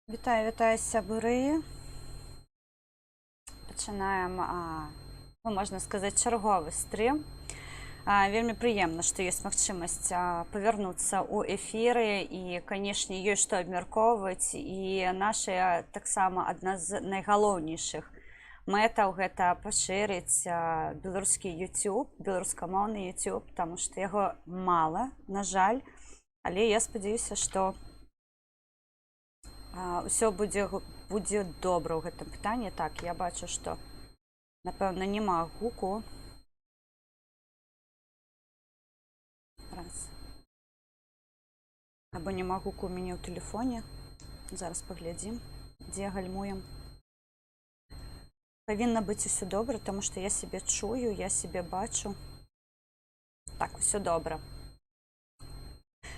Вітаю, сябры. Пачынаем, можна сказаць, чарговы стрым. Вельмі прыемна, што ёсць магчымасць павярнуцца ў эфіры і, канешне, ёсць што абмяркоўваць. І нашая таксама адна з найгалоўнейшых мэтаў гэта пашырыць беларускі YouTube, беларускамоўны YouTube, таму што яго мала, на жаль, але я спадзяюся, што ўсё будзе добра ў гэтым пытанні. Так, я бачу, што, напэўна, няма гуку. Раз. Або няма гуку ў мяне ў тэлефоне. Зараз паглядзім, дзе гальмуем. Павінна быць усё добра, таму што я сябе чую, я сябе бачу. Так, усё добра.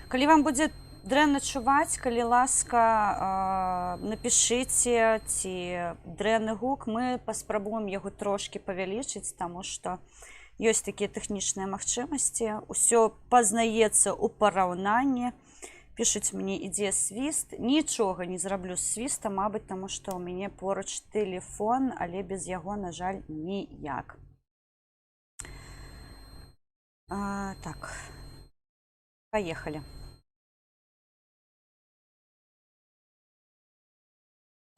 Калі вам будзе дрэнна чуваць, калі ласка, напішыце, ці дрэнны гук, мы паспрабуем яго трошкі павялічыць, таму што ёсць такія тэхнічныя магчымасці. Усё пазнаецца ў параўнанні. Пішуць мне, ідзе свіст. Нічога не зраблю з свістам, мабыць, таму што ў мяне поруч тэлефон, але без яго, на жаль, ніяк. Так, паехалі.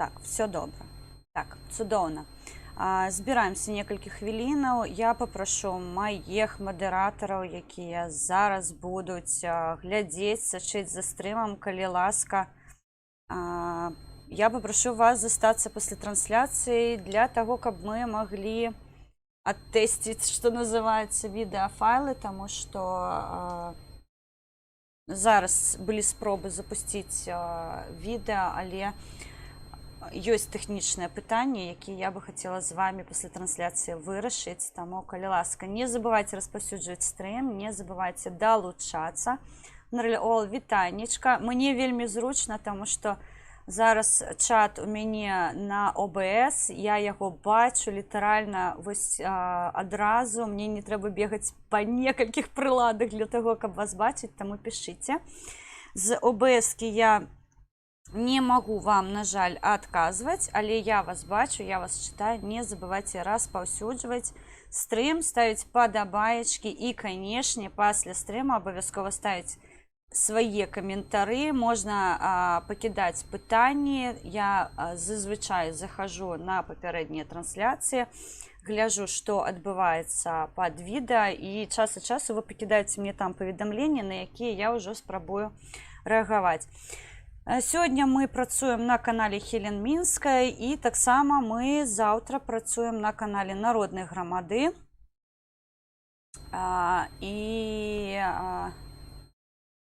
Так, все добра. Так, цудоўна. Збіраемся некалькі хвілінаў. Я папрашу маіх мадэратараў, якія зараз будуць глядзець, сачыць за стрымам, калі ласка. Я папрашу вас застацца пасля трансляцыі для таго, каб мы маглі адтэсціць, што называецца, відэафайлы, таму што зараз былі спробы запусціць відэа, але ёсць тэхнічныя пытанні, якія я бы хацела з вами пасля трансляцыі вырашыць. Таму, калі ласка, не забывайце распаўсюджваць стрым, не забывайце далучацца. Ол, вітанечка. Мне вельмі зручна, таму што зараз чат у мяне на ОБС, я яго бачу літаральна вось адразу. Мне не трэба бегаць па некалькіх прыладах для таго, каб вас бачыць, таму пішыце. З ОБС-кі я не магу вам, на жаль, адказваць, але я вас бачу, я вас чытаю. Не забывайце распаўсюджваць стрым, ставіць падабаечкі і, канешне, пасля стрыма абавязкова ставіць свае каментары. Можна пакідаць пытанні. Я зазвычай захожу на папярэднія трансляцыі, гляжу, што адбываецца пад відэа, і час ад часу вы пакідаеце мне там паведамленні, на якія я ўжо спрабую рэагаваць. Сёння мы працуем на канале Хелен Мінская, і таксама мы заўтра працуем на канале Народнай грамады.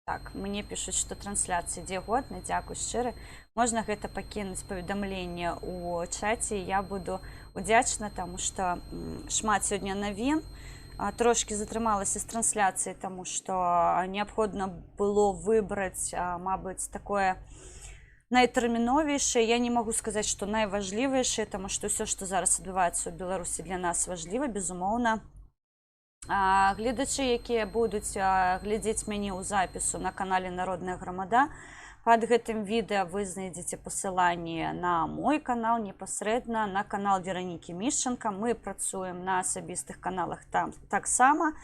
Так, мне пішуць, што трансляцыя ідзе годна, дзякуй шчыра. Можна гэта пакінуць паведамленне ў чаце, я буду удзячна, таму што шмат сёння навін. Трошкі затрымалася з трансляцыі, таму што неабходна было выбраць, мабыць, такое найтэрміновейшае. Я не магу сказаць, што найважлівейшае, таму што ўсё, што зараз адбываецца ў Беларусі, для нас важліва, безумоўна. Гледачы, якія будуць глядзець мяне ў запісу на канале Народная грамада, пад гэтым відэа вы знайдзеце пасыланне на мой канал, непасрэдна на канал Веранікі Мішчанка. Мы працуем на асабістых каналах там таксама.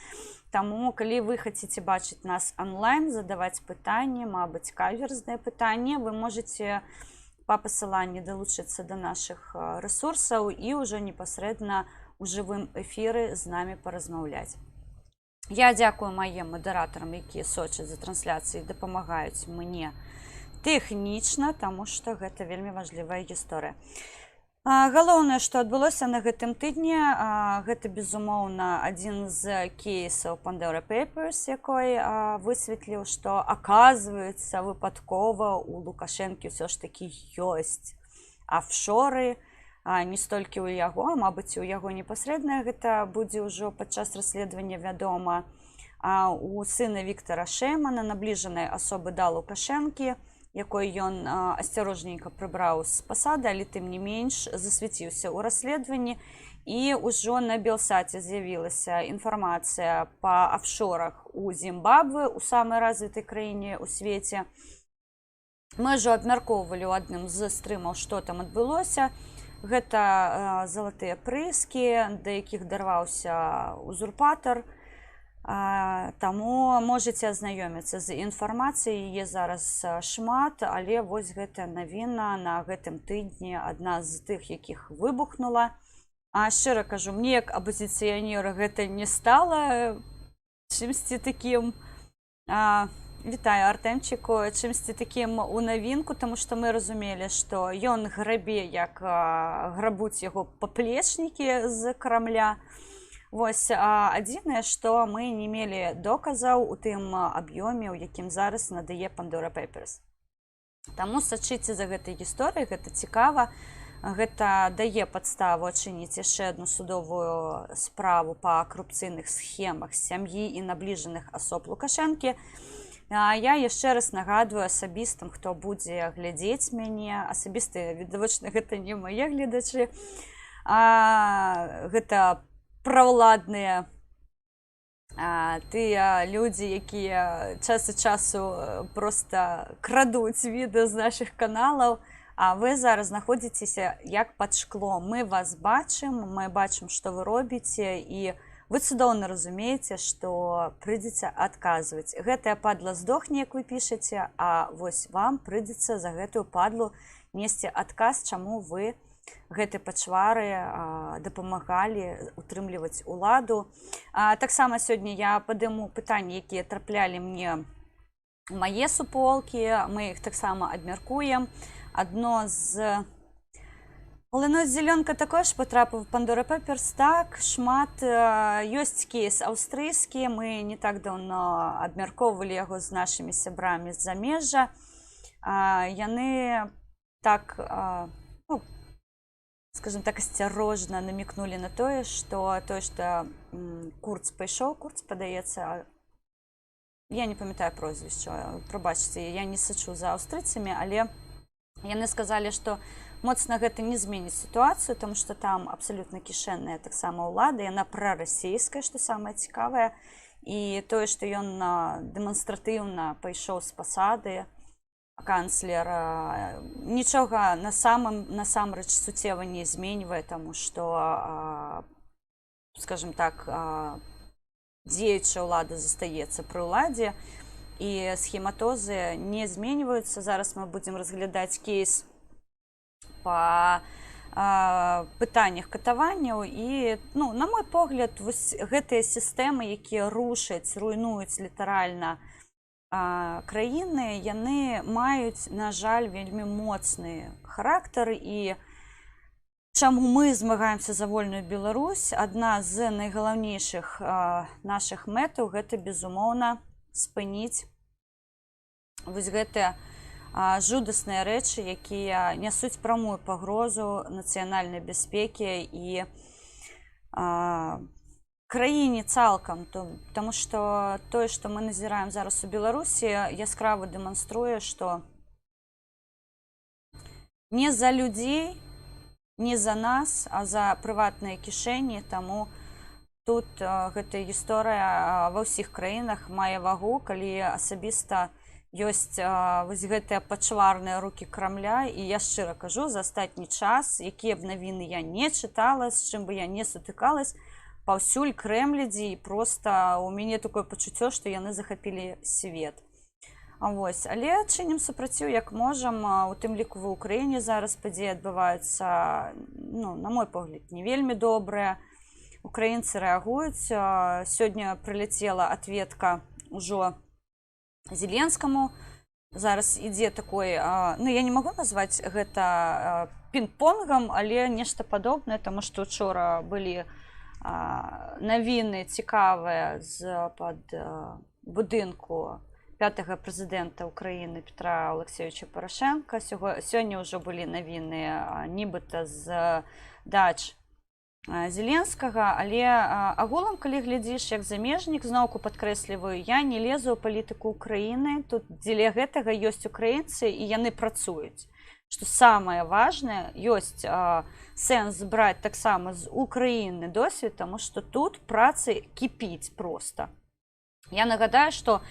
Таму, калі вы хацеце бачыць нас онлайн, задаваць пытанні, мабыць, каверзныя пытанні, вы можаце па пасыланні далучыцца да нашых рэсурсаў і ўжо непасрэдна у жывым эфіры з намі паразмаўляць. Я дзякую маім мадэратарам, якія сочаць за трансляцыяй, дапамагаюць мне тэхнічна, таму што гэта вельмі важлівая гісторыя. Галоўнае, што адбылося на гэтым тыдні, гэта, безумоўна, адзін з кейсаў Pandora Papers, якой высветліў, што, аказваецца, выпадкова у Лукашэнкі ўсё ж такі ёсць афшоры, не столькі ў яго, мабыць, у яго непасрэдна гэта будзе ўжо падчас расследавання вядома, у сына Віктара Шэймана, набліжанай асобы да Лукашэнкі, якой ён асцярожненька прыбраў з пасады, але тым не менш засвяціўся ў расследаванні. І ўжо на Белсаце з'явілася інфармацыя па афшорах у Зімбабве, у самай развітай краіне ў свеце. Мы ўжо абмяркоўвалі ў адным з стрымаў, што там адбылося. Гэта залатыя прыскі, да якіх дарваўся узурпатар. Таму можаце азнаёміцца з інфармацыяй, яе зараз шмат, але вось гэтая навіна на гэтым тыдні адна з тых, якіх выбухнула. Шчыра кажу, мне як апазіцыянера гэта не стала чымсьці такім, вітаю Артэмчыку, чымсьці такім у навінку, таму што мы разумелі, што ён грабе, як грабуць яго паплечнікі з Крамля. Вось, адзінае, што мы не мелі доказаў у тым аб'ёме, у якім зараз надае Pandora Papers. Таму сачыце за гэтай гісторыяй, гэта цікава. Гэта дае падставу адчыніць яшчэ адну судовую справу па карупцыйных схемах сям'і і набліжаных асоб Лукашэнкі. Я яшчэ раз нагадваю асабістам, хто будзе глядзець мяне, асабістыя, відавочна, гэта не мае гледачы, гэта правладныя тыя людзі, якія час ад часу проста крадуць відэа з нашых каналаў, а вы зараз знаходзіцеся як пад шклом. Мы вас бачым, мы бачым, што вы робіце, і вы цудоўна разумееце, што прыйдзецца адказваць. Гэтая падла здохне, як вы пішаце, а вось вам прыйдзецца за гэтую падлу несці адказ, чаму вы гэтай пачвары дапамагалі утрымліваць уладу. Таксама сёння я падыму пытанні, якія траплялі мне у мае суполкі, мы іх таксама абмяркуем. Адно з... Зелёнка також потрапив в Pandora Papers, так, шмат. Ёсць кейс аўстрыйскі, мы не так даўно абмяркоўвалі яго з нашымі сябрамі з замежжа. Яны так, скажем так, асцярожна намекнули на тое, што Курц пайшоў, Курц, падаецца, я не памятаю прозвішча, прабачце, я не сачу за аўстрыйцамі, але яны сказалі, што моцна гэта не зменіць сітуацыю, таму што там абсалютна кішэнная таксама ўлада, яна прарасійская, што самае цікавае, і тое, што ён дэманстратыўна пайшоў з пасады канцлера, нічога насамрэч суцева не зменьвае, таму што, скажем так, дзеючая ўлада застаецца пры ўладзе, і схематозы не зменьваюцца. Зараз мы будзем разглядаць кейс па пытаннях катаванняў, і, на мой погляд, вось гэтыя сістэмы, якія рушаць, руйнуюць літаральна краіны, яны маюць, на жаль, вельмі моцны характар, і чаму мы змагаемся за вольную Беларусь, адна з найгалоўнейшых нашых мэтаў гэта, безумоўна, спыніць вось гэтыя жудасныя рэчы, якія нясуць прамую пагрозу нацыянальнай бяспекі і краіне цалкам, таму што тое, што мы назіраем зараз у Беларусі, яскрава дэманструе, што не за людзей, не за нас, а за прыватныя кішэні, таму тут гэтая гісторыя ва ўсіх краінах мае вагу, калі асабіста ёсць вось гэтыя пачварныя рукі Крамля, і я шчыра кажу, за астатні час, якія б навіны я не чытала, з чым бы я не сутыкалась, паўсюль Крэмлідзі, і проста у мяне такое пачуццё, што яны захапілі свет. Але чынім супраціў як можам, у тым ліку ва Ўкраіне зараз падзеі адбываюцца, на мой погляд, не вельмі добрыя. Украінцы рэагуюць. Сёння прыляцела адветка ўжо Зеленскаму. Зараз ідзе такой, я не магу назваць гэта пінг-понгам, але нешта падобнае, таму што учора былі навіны цікавыя з-пад будынку 5-го прэзідэнта Украіны Петра Алексеевича Парашенка. Сёння ўжо былі навіны нібыта з дач Зеленскага, але агулам, калі глядзіш як замежнік, зноўку падкрэсліваю, я не лезу ў палітыку Украіны, тут дзеля гэтага ёсць украінцы і яны працуюць. Што самае важнае, ёсць сэнс браць таксама з Украіны досвед, таму што тут працы кіпіць проста. Я нагадаю, што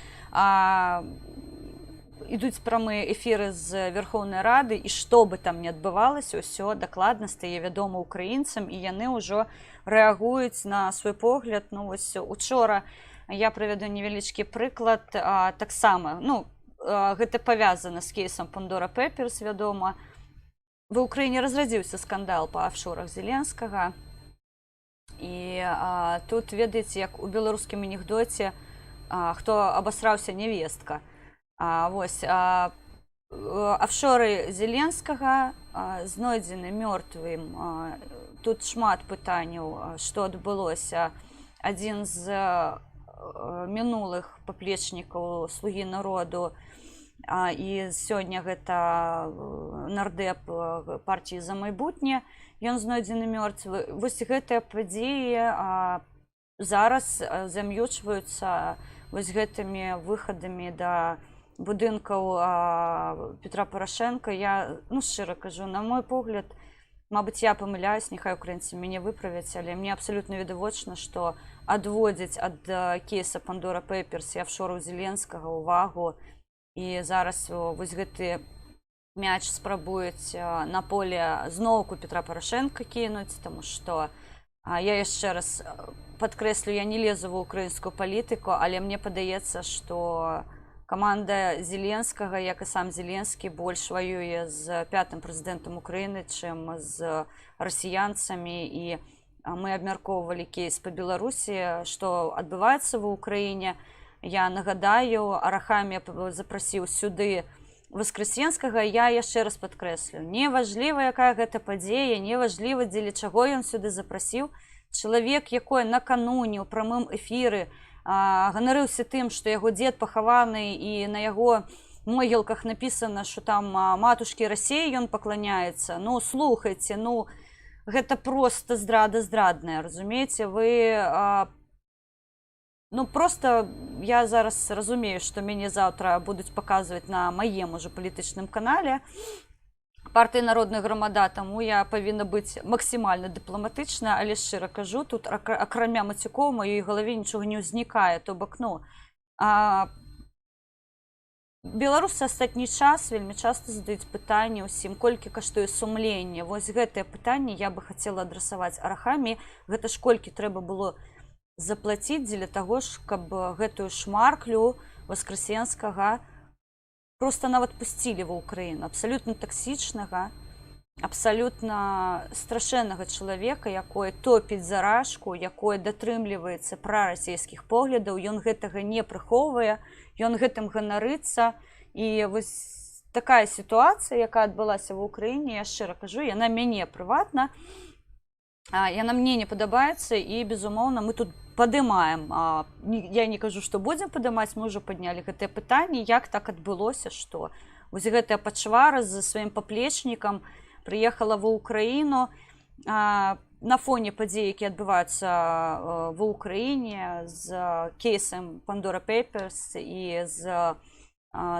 ідуць прамыя эфіры з Верховнай Рады, і што бы там не адбывалася, ўсё дакладна стае вядома украінцам, і яны ўжо рэагуюць на свой погляд. Ну вось учора я прывяду невялічкі прыклад, таксама, ну, гэта павязана з кейсам Pandora Papers, вядома. Ва ўкраіне разрадзіўся скандал па афшорах Зеленскага. І тут, ведаеце, як у беларускім анекдоце, хто абасраўся, невестка. Вось, афшоры Зеленскага знойдзены мёртвым. Тут шмат пытанняў, што адбылося. Адзін з мінулых паплечнікаў Слугі народу, і сёння гэта нардэп партіі «За майбутнє», ён знойдзены мёртвы. Вось гэтыя падзеі зараз зам'ючваюцца вось гэтымі выхадамі да будынкаў Петра Порошенка. Я, ну, шчыра кажу, на мой погляд, мабыць, я памыляюсь, няхай украінцы мяне выправяць, але мне абсалютна відавочна, што адводзяць ад кейса Pandora Papers і афшораў Зеленскага ўвагу, і зараз вось гэты мяч спрабуюць на поле зноўку Петра Порошенка кінуць, таму што я яшчэ раз падкрэслю, я не лезу ва ўкраінскую палітыку, але мне падаецца, што каманда Зеленскага, як і сам Зеленскі, больш ваюе з пятым прэзідэнтам Украіны, чым з расіянцамі. І мы абмяркоўвалі кейс па Беларусі, што адбываецца ва ўкраіне. Я нагадаю, Арахамія запрасіў сюды Воскресенскага. Я яшчэ раз падкрэслю, неважліва, якая гэта падзея, неважліва, дзеля чаго ён сюды запрасіў. Чалавек, якой накануні ў прамым эфіры ганарыўся тым, што яго дзед пахаваны, і на яго могілках напісана, што там матушкі Расіі ён пакланяецца. Ну, слухайце, ну, гэта проста здрада здрадная, разумееце? Вы, ну, просто я зараз разумею, што мяне заўтра будуць паказваць на маем ужо палітычным канале партыі «Народная грамада», таму я павінна быць максімальна дыпламатычна, але шчыра кажу, тут акрамя мацюкоў у маёй галаве нічога не ўзнікае. То бок, ну, беларусы астатні час вельмі часта задаюць пытанне ўсім, колькі каштуе сумленне. Вось гэтае пытанне я бы хацела адрасаваць Арахамі. Гэта ж колькі трэба было заплаціць дзеля таго ж, каб гэтую шмарклю Воскресенскага просто нават пусцілі ва ўкраіну. Абсалютна таксічнага, абсалютна страшэннага чалавека, якой топіць заражку, якой датрымліваецца прарасійскіх поглядаў. Ён гэтага не прыхоўвае, ён гэтым ганарыцца. І вось такая сітуацыя, якая адбылася ва ўкраіне, я шчыра кажу, яна мяне прыватна, яна мне не падабаецца, і, безумоўна, мы тут падымаем. Я не кажу, што будзем падымаць, мы ўжо паднялі гэтае пытанне, як так адбылося, што вось гэтая пачвара з сваім паплечнікам прыехала ва ўкраіну на фоне падзей, які адбываюцца ва ўкраіне з кейсам Pandora Papers і з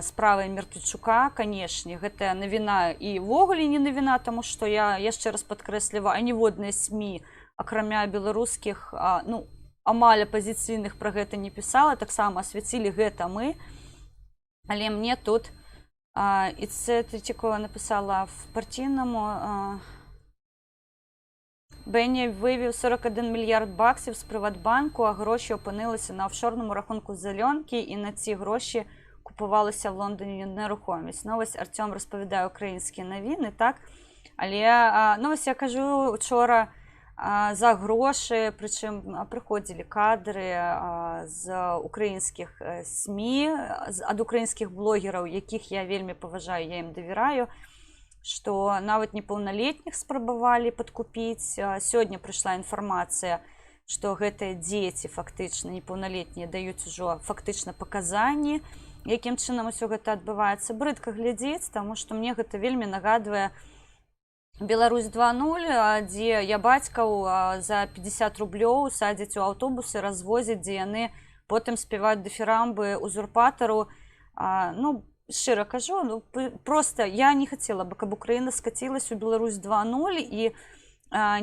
справай Мертвічука. Канешне, гэтая навіна і ўвогуле не навіна, таму што я яшчэ раз падкрэсліваю, аніводныя СМІ, акрамя беларускіх, ну, амаль апазіцыйных, пра гэта не пісала, таксама асвяцілі гэта мы. Але мне тут Іце Третьякова написала в партійному: Бенні вивів 41 мільярд баксів з Приватбанку, а гроші опинилися на офшорному рахунку Зеленки, і на ці гроші купувалися в Лондоні нерухомість. Ну, ось Артем розповідає українські новини, так? Але, ну, ось я кажу, вчора за гроші, причому приходили кадри з українських СМІ, від українських блогерів, яких я вельми поважаю, я їм довіряю, что нават неполнолетних спрабавалі подкупіць. Сёння прыйшла інфармацыя, што гэтыя дзеці фактычна непаўналетнія даюць ужо фактычна паказанні, якім чынам усё гэта адбываецца. Брыдка глядзець, таму што мне гэта вельмі нагадвае Беларусь 2.0, дзе я бацькаў за 50 рублёў садзяць у аўтобусы, развозяць, дзе яны потым спяваюць дыфірамбы узурпатару. Ну, шчыра кажу, ну, просто я не хотела бы, каб Украина скацілась у Беларусь 2.0, і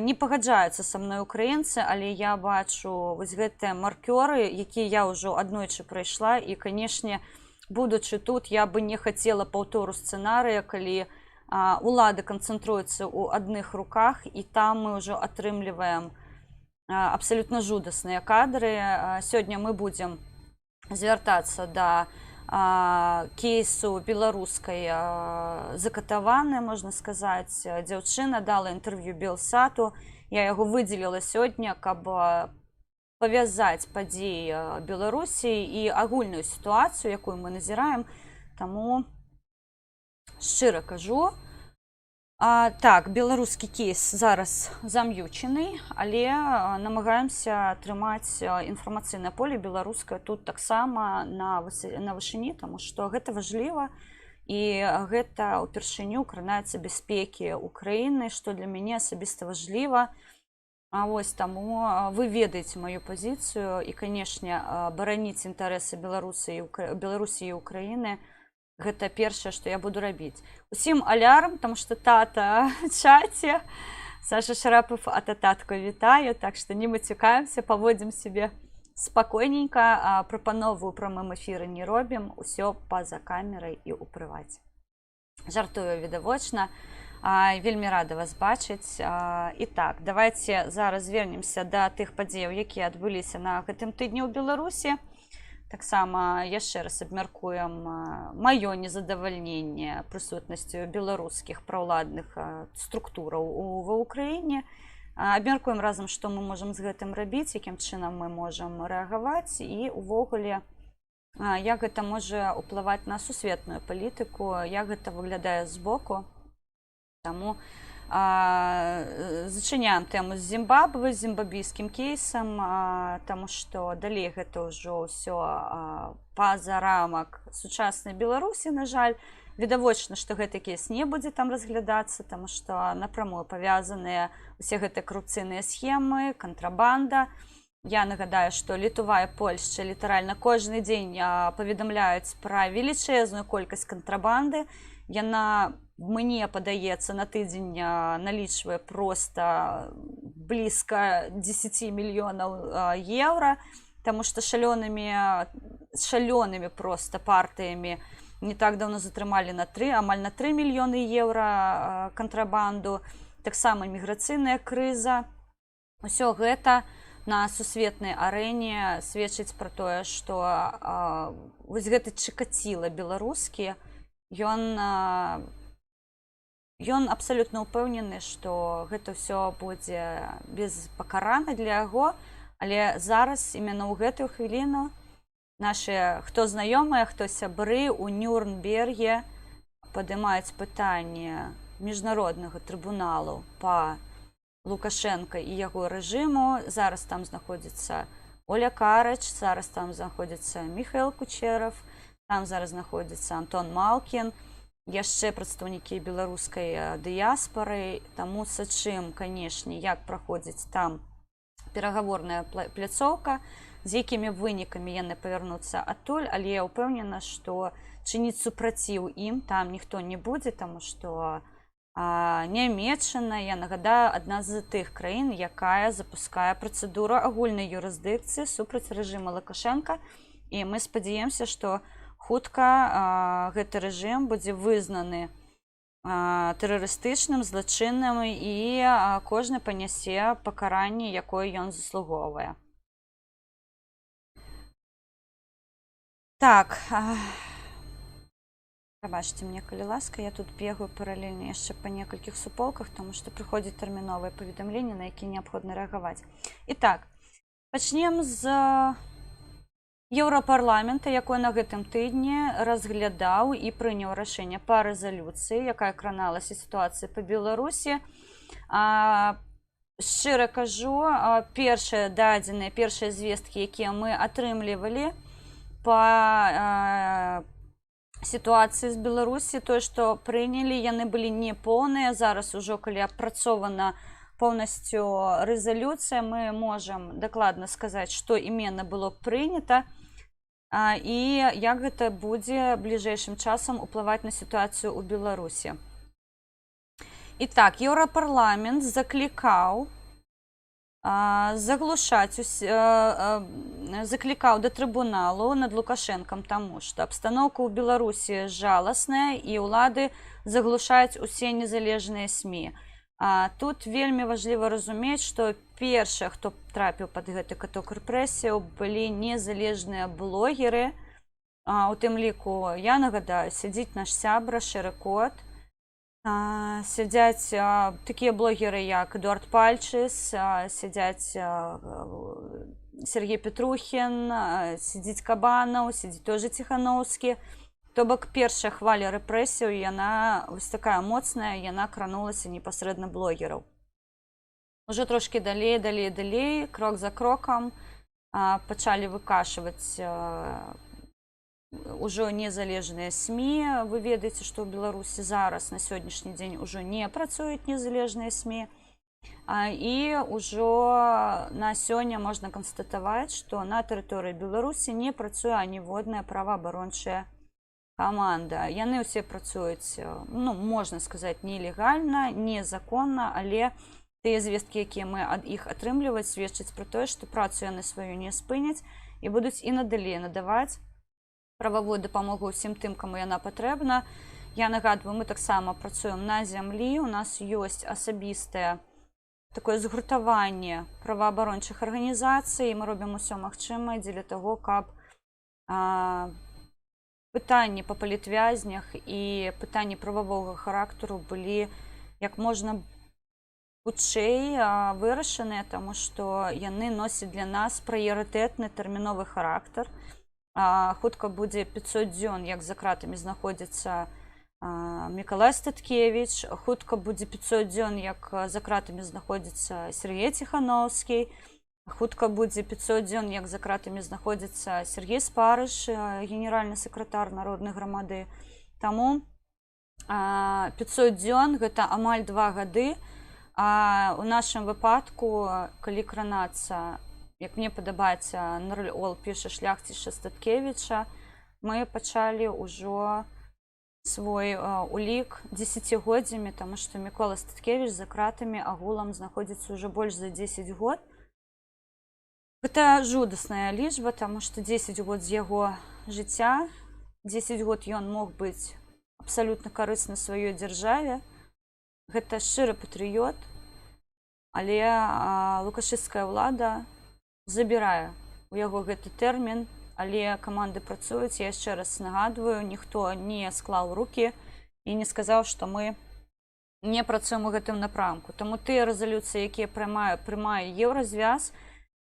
не пагаджаюцца са мной украінцы, але я бачу вось гэтыя маркёры, якія я ўжо аднойчы прайшла, і, канешне, будучы тут, я бы не хацела паўтору сцэнарыя, калі улады канцэнтруюцца ў адных руках, і там мы ўжо атрымліваем абсалютна жудасныя кадры. Сёння мы будзем звяртацца да кейсу беларускай закатаванай, можна сказаць. Дзяўчына дала інтэрв'ю Белсату. Я яго выдзеліла сёння, каб павязаць падзеі Беларусі і агульную сітуацыю, якую мы назіраем. Таму шчыра кажу, так, беларускі кейс зараз зам'ючаны, але намагаемся трымаць інфармацыйнае поле беларускае тут таксама на вышыні, таму што гэта важліва, і гэта ўпершыню кранаецца бяспекі Украіны, што для мяне асабіста важліва. Вось таму вы ведаеце маю пазіцыю, і, канешне, бараніць інтарэсы Беларусі і Украіны – гэта першае, што я буду рабіць. Усім алярм, таму што тата в чаце. Саша Шарапов, татку вітаю, так што не мацюкаемся, паводзім себе спакойненька, прапанову ў прамым эфіры не робім, усё па-за камерай і ў прываце. Жартую відавочна. Вельмі рада вас бачыць. І так, давайте зараз звернемся да тых падзеяў, якія адбыліся на гэтым тыдні ў Беларусі. Таксама яшчэ раз абмяркуем маё незадавальненне прысутнасцю беларускіх праўладных структураў ва ўкраіне. Абмяркуем разам, што мы можам з гэтым рабіць, якім чынам мы можам рэагаваць, і увогуле, як гэта можа ўплываць на сусветную палітыку, як гэта выглядае збоку. Таму зачыняем тэму з Зімбабве, з зімбабвійскім кейсам, таму што далей гэта ўжо ўсё па-за рамак сучаснай Беларусі, на жаль. Відавочна, што гэты кейс не будзе там разглядацца, таму што напрамую павязаныя ўсе гэтыя карупцыйныя схемы, кантрабанда. Я нагадаю, што Літва і Польшча літаральна кожны дзень паведамляюць пра велічэзную колькасць кантрабанды. Яна, мне падаецца, на тыдзень налічвае проста блізка 10 мільёнаў еўра, таму што шалёнымі проста партыямі не так даўно затрымалі амаль на 3 мільёны еўра кантрабанду, таксама міграцыйная крыза. Усё гэта на сусветнай арэне сведчыць пра тое, што вось гэты Чыкаціла беларускі, ён абсалютна ўпэўнены, што гэта ўсё будзе безпакарана для яго, але зараз, именно ў гэтую хвіліну, нашы, хто знаёмыя, хто сябры ў Нюрнберге падымаюць пытанне міжнароднага трыбуналу па Лукашенка і яго рэжыму. Зараз там знаходзіцца Оля Карач, зараз там знаходзіцца Міхаіл Кучеров, там зараз знаходзіцца Антон Малкін, яшчэ прадстаўнікі беларускай дыяспары. Таму сачым, канешне, як праходзіць там перагаворная пляцоўка, з якімі вынікамі яны павярнуцца адтуль, але я ўпэўнена, што чыніць супраціў ім там ніхто не будзе, таму што Нямецчына, я нагадаю, адна з тых краін, якая запускае працэдуру агульнай юрысдыкцыі супраць рэжыма Лукашенка, і мы спадзяемся, што хутка гэты рэжым будзе вызнаны тэрарыстычным, злачынным, і кожны панясе пакаранне, якое ён заслугоўвае. Так, прабачце мне, калі ласка, я тут бегаю паралельна яшчэ па некалькіх суполках, таму што прыходзіць тэрміновае паведамленне, на якія неабходна рэагаваць. І так, пачнем з Еўрапарламента, якой на гэтым тыдні разглядаў і прыняў рашэнне па рэзалюцыі, якая краналася сітуацыі па Беларусі. Шчыра кажу, першыя дадзеныя, першыя звесткі, якія мы атрымлівалі па сітуацыі з Беларусі, тое, што прынялі, яны былі непоўныя. Зараз ужо, калі апрацована поўнасцю рэзалюцыя, мы можам дакладна сказаць, што іменно было прынята і як гэта будзе бліжэйшым часам уплываць на сітуацыю ў Беларусі. І так, Еўрапарламент заклікаў заглушаць, заклікаў да трыбуналу над Лукашэнкам, таму што абстаноўка ў Беларусі жаласная і ўлады заглушаюць усе незалежныя СМІ. Тут вельмі важліва разумець, што першыя, хто трапіў пад гэты каток рэпрэсіяў, былі незалежныя блогеры. У тым ліку, я нагадаю, сядзіць наш сябра Шэры Кот, сядзяць такія блогеры, як Эдуард Пальчыс, сядзяць Сергей Петрухін, сядзіць Кабанаў, сядзіць той жа Ціханаўскі. То бок першая хваля рэпрэсіяў, яна вось такая моцная, яна кранулася непасрэдна блогераў. Ужо трошкі далей, крок за крокам пачалі выкашваць ужо незалежныя СМІ. Вы ведаеце, што ў Беларусі зараз на сённяшні дзень ужо не працуюць незалежныя СМІ. І ўжо на сёння можна канстатаваць, што на тэрыторыі Беларусі не працуе аніводная праваабарончая каманда. Яны ўсе працуюць, можна сказаць, нелегальна, незаконна, але тыя звесткі, якія мы ад іх атрымліваць, сведчаць пра тое, што працу яны сваю не спыняць і будуць і надалей надаваць прававую дапамогу ўсім тым, каму яна патрэбна. Я нагадваю, мы таксама працуем на зямлі, у нас ёсць асабістае такое згуртаванне праваабарончых арганізацый, мы робім усё магчымае дзеля таго, каб пытанні па палітвязнях і пытанні прававога характару былі як можна хутчэй вырашаныя, таму што яны носяць для нас прыярытэтны тэрміновы характар. Хутка будзе 500 дзён, як за кратамі знаходзіцца Мікалай Статкевіч, хутка будзе 500 дзён, як за кратамі знаходзіцца Сергей Ціханаўскі, хутка будзе 500 дзён, як за кратамі знаходзіцца Сергей Спарыш, генеральны сакратар Народнай грамады. Таму 500 дзён гэта амаль 2 гады. У нашым выпадку, калі кранацца, як мне падабаецца, Нарль піша шляхціша Статкевіча, мы пачалі ўжо свой улік 10годдзямі, таму што Мікола Статкевіч за кратамі агулам знаходзіцца ўжо больш за 10 год. Гэта жудасная лічба, таму што 10 год з яго жыцця, 10 год ён мог быць абсалютна карысны сваёй дзяржаве. Гэта шчыры патрыёт, але лукашысцкая ўлада забірае у яго гэты тэрмін, але каманды працуюць. Я яшчэ раз нагадваю, ніхто не склаў рукі і не сказаў, што мы не працуем у гэтым напрамку. Таму тыя рэзалюцыі, якія прымае Еўразвяз,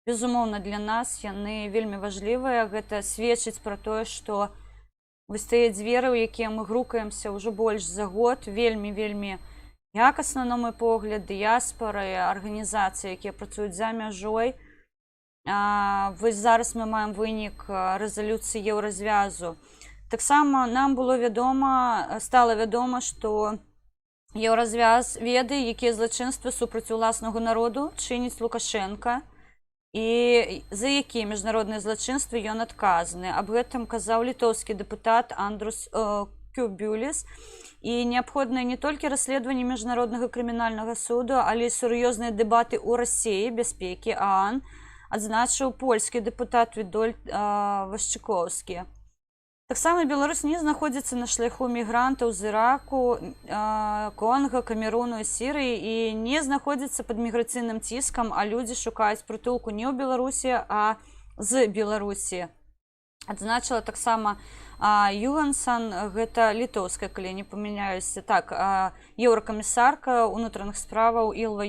безумоўна, для нас яны вельмі важлівыя. Гэта сведчыць пра тое, што вось тыя дзверы, у якія мы грукаемся ўжо больш за год, вельмі якасна, на мой погляд, дыяспары, арганізацыі, якія працуюць за мяжой. Вось зараз мы маем вынік рэзалюцыі Еўразвязу. Таксама нам стала вядома, што Еўразвяз ведае, якія злачынствы супраць уласнага народу чыніць Лукашэнка і за якія міжнародныя злачынствы ён адказаны. Аб гэтым казаў літоўскі дэпутат Андрус Кюбюліс. І неабходнае не толькі расследаванне міжнароднага крымінальнага суду, але і сур'ёзныя дэбаты ў Расіі, бяспекі ААН, адзначыў польскі дэпутат Вітольд Вашчыкоўскі. Таксама Беларусь не знаходзіцца на шляху мігрантаў з Іраку, Конга, Камеруну і Сірыі і не знаходзіцца пад міграцыйным ціскам, а людзі шукаюць прытулку не ў Беларусі, а з Беларусі. Адзначыла таксама Югансан, гэта літоўская, калі не памыляюся, так, еўракамісарка ўнутраных справаў Ілва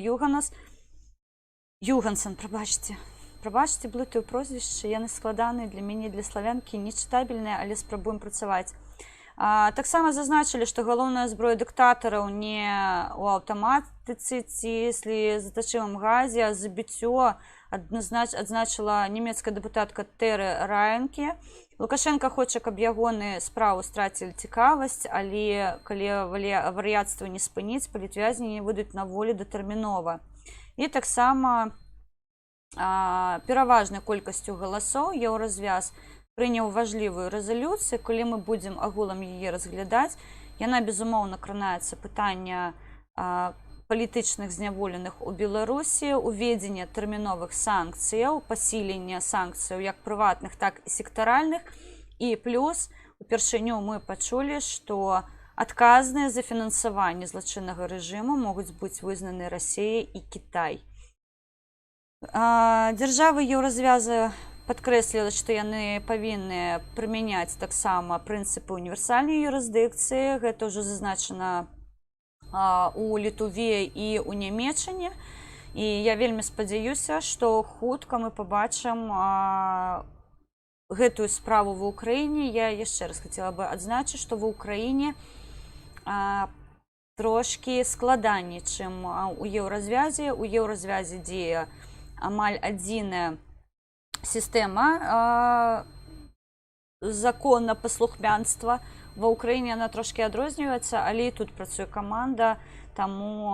Югансан, прабачце, блытаю прозвішчы, яны складаныя для мяне, для славянкі, нечытабельныя, але спрабуем працаваць. Таксама зазначылі, што галоўная зброя дыктатараў не ў аўтаматыцы ці слезатачывым газе, а забіццё, адзначыла нямецкая дэпутатка Тэры Раенке. Лукашенко хоча, каб ягоны справу страцілі цікавасць, але калі вар'яцтва не спыніць, палітвязні не будуць на волі датэрмінова. І таксама пераважнай колькасцю галасоў Еўразвяз прыняў важлівую рэзалюцыю. Калі мы будзем агулам яе разглядаць, яна, безумоўна, кранаецца пытання палітычных зняволеных у Беларусі, уведзенне тэрміновых санкцыяў, пасіленне санкцыяў як прыватных, так і сектаральных. І плюс упершыню мы пачулі, што адказныя за фінансаванне злачыннага рэжыму могуць быць вызнаны Расія і Кітай. Дзяржавы еўразвяза падкрэсліла, што яны павінны прымяняць таксама прынцыпы універсальнай юрысдыкцыі. Гэта ўжо зазначана у Літве і ў Нямеччыне. І я вельмі спадзяюся, што хутка мы пабачым гэтую справу ва ўкраіне. Я яшчэ раз хацела бы адзначыць, што ва ўкраіне трошкі складаней, чым у еўразвязе. У еўразвязе дзея амаль адзіная сістэма законапаслухмянства. Ва ўкраіне яна трошкі адрозніваецца, але і тут працуе каманда, таму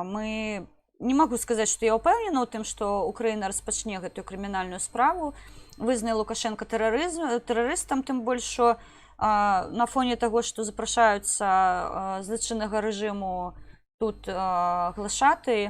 мы не магу сказаць, што я ўпэўнена ў тым, што Украіна распачне гэтую крымінальную справу, вызнае Лукашенка тэрарыстам, тым больш, што на фоне таго, што запрашаюцца злачыннага рэжыму тут глашатыя,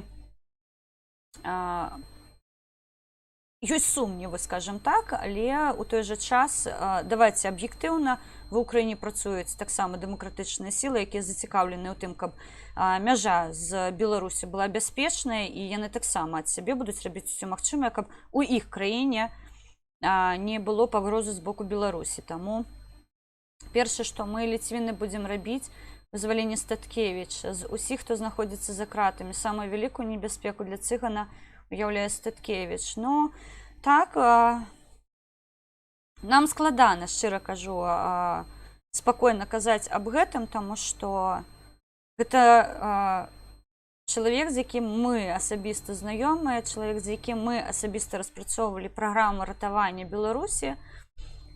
ёсць сумневы, скажем так, але ў той жа час, давайце аб'ектыўна, ва ўкраіне працуюць таксама дэмакратычныя сілы, якія зацікаўлены ў тым, каб мяжа з Беларусі была бяспечная, і яны таксама ад сябе будуць рабіць усё магчымае, каб у іх краіне не было пагрозы з боку Беларусі. Таму першае, што мы, ліцвіны, будзем рабіць, вызваленне Статкевіча. З усіх, хто знаходзіцца за кратамі, самую вялікую небяспеку для цыгана уяўляе Статкевіч. Ну, так, нам складана, шчыра кажу, спакойна казаць аб гэтым, таму што гэта чалавек, з якім мы асабіста знаёмыя, чалавек, з якім мы асабіста распрацоўвалі праграму ратавання Беларусі.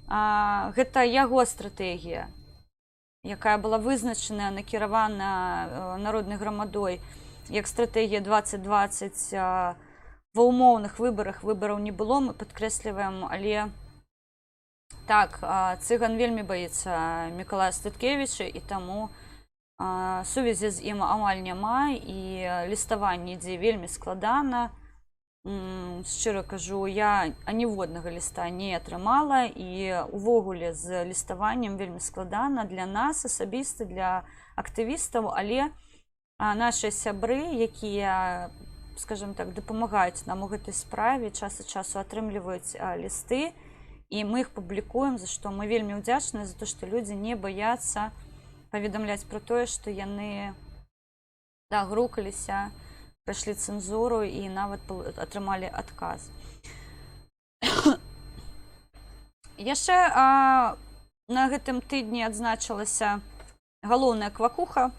Гэта яго стратэгія, якая была вызначана, накіравана народнай грамадой як стратэгія 2020. Ва ўмоўных выбараў не было, мы падкрэсліваем, але так, цыган вельмі баіцца Мікалая Статкевіча, і таму сувязі з ім амаль няма, і ліставанне ідзе вельмі складана. Шчыра кажу, я аніводнага ліста не атрымала, і увогуле з ліставаннем вельмі складана для нас асабіста, для актывістаў, але нашы сябры, якія, скажем так, дапамагаюць нам у гэтай справе, час ад часу атрымліваюць лісты, і мы іх публікуем, за што мы вельмі ўдзячныя за то, што людзі не баяцца паведамляць пра тое, што яны грукаліся, прайшлі цэнзуру і нават атрымалі адказ. Яшчэ на гэтым тыдні адзначылася галоўная квакуха,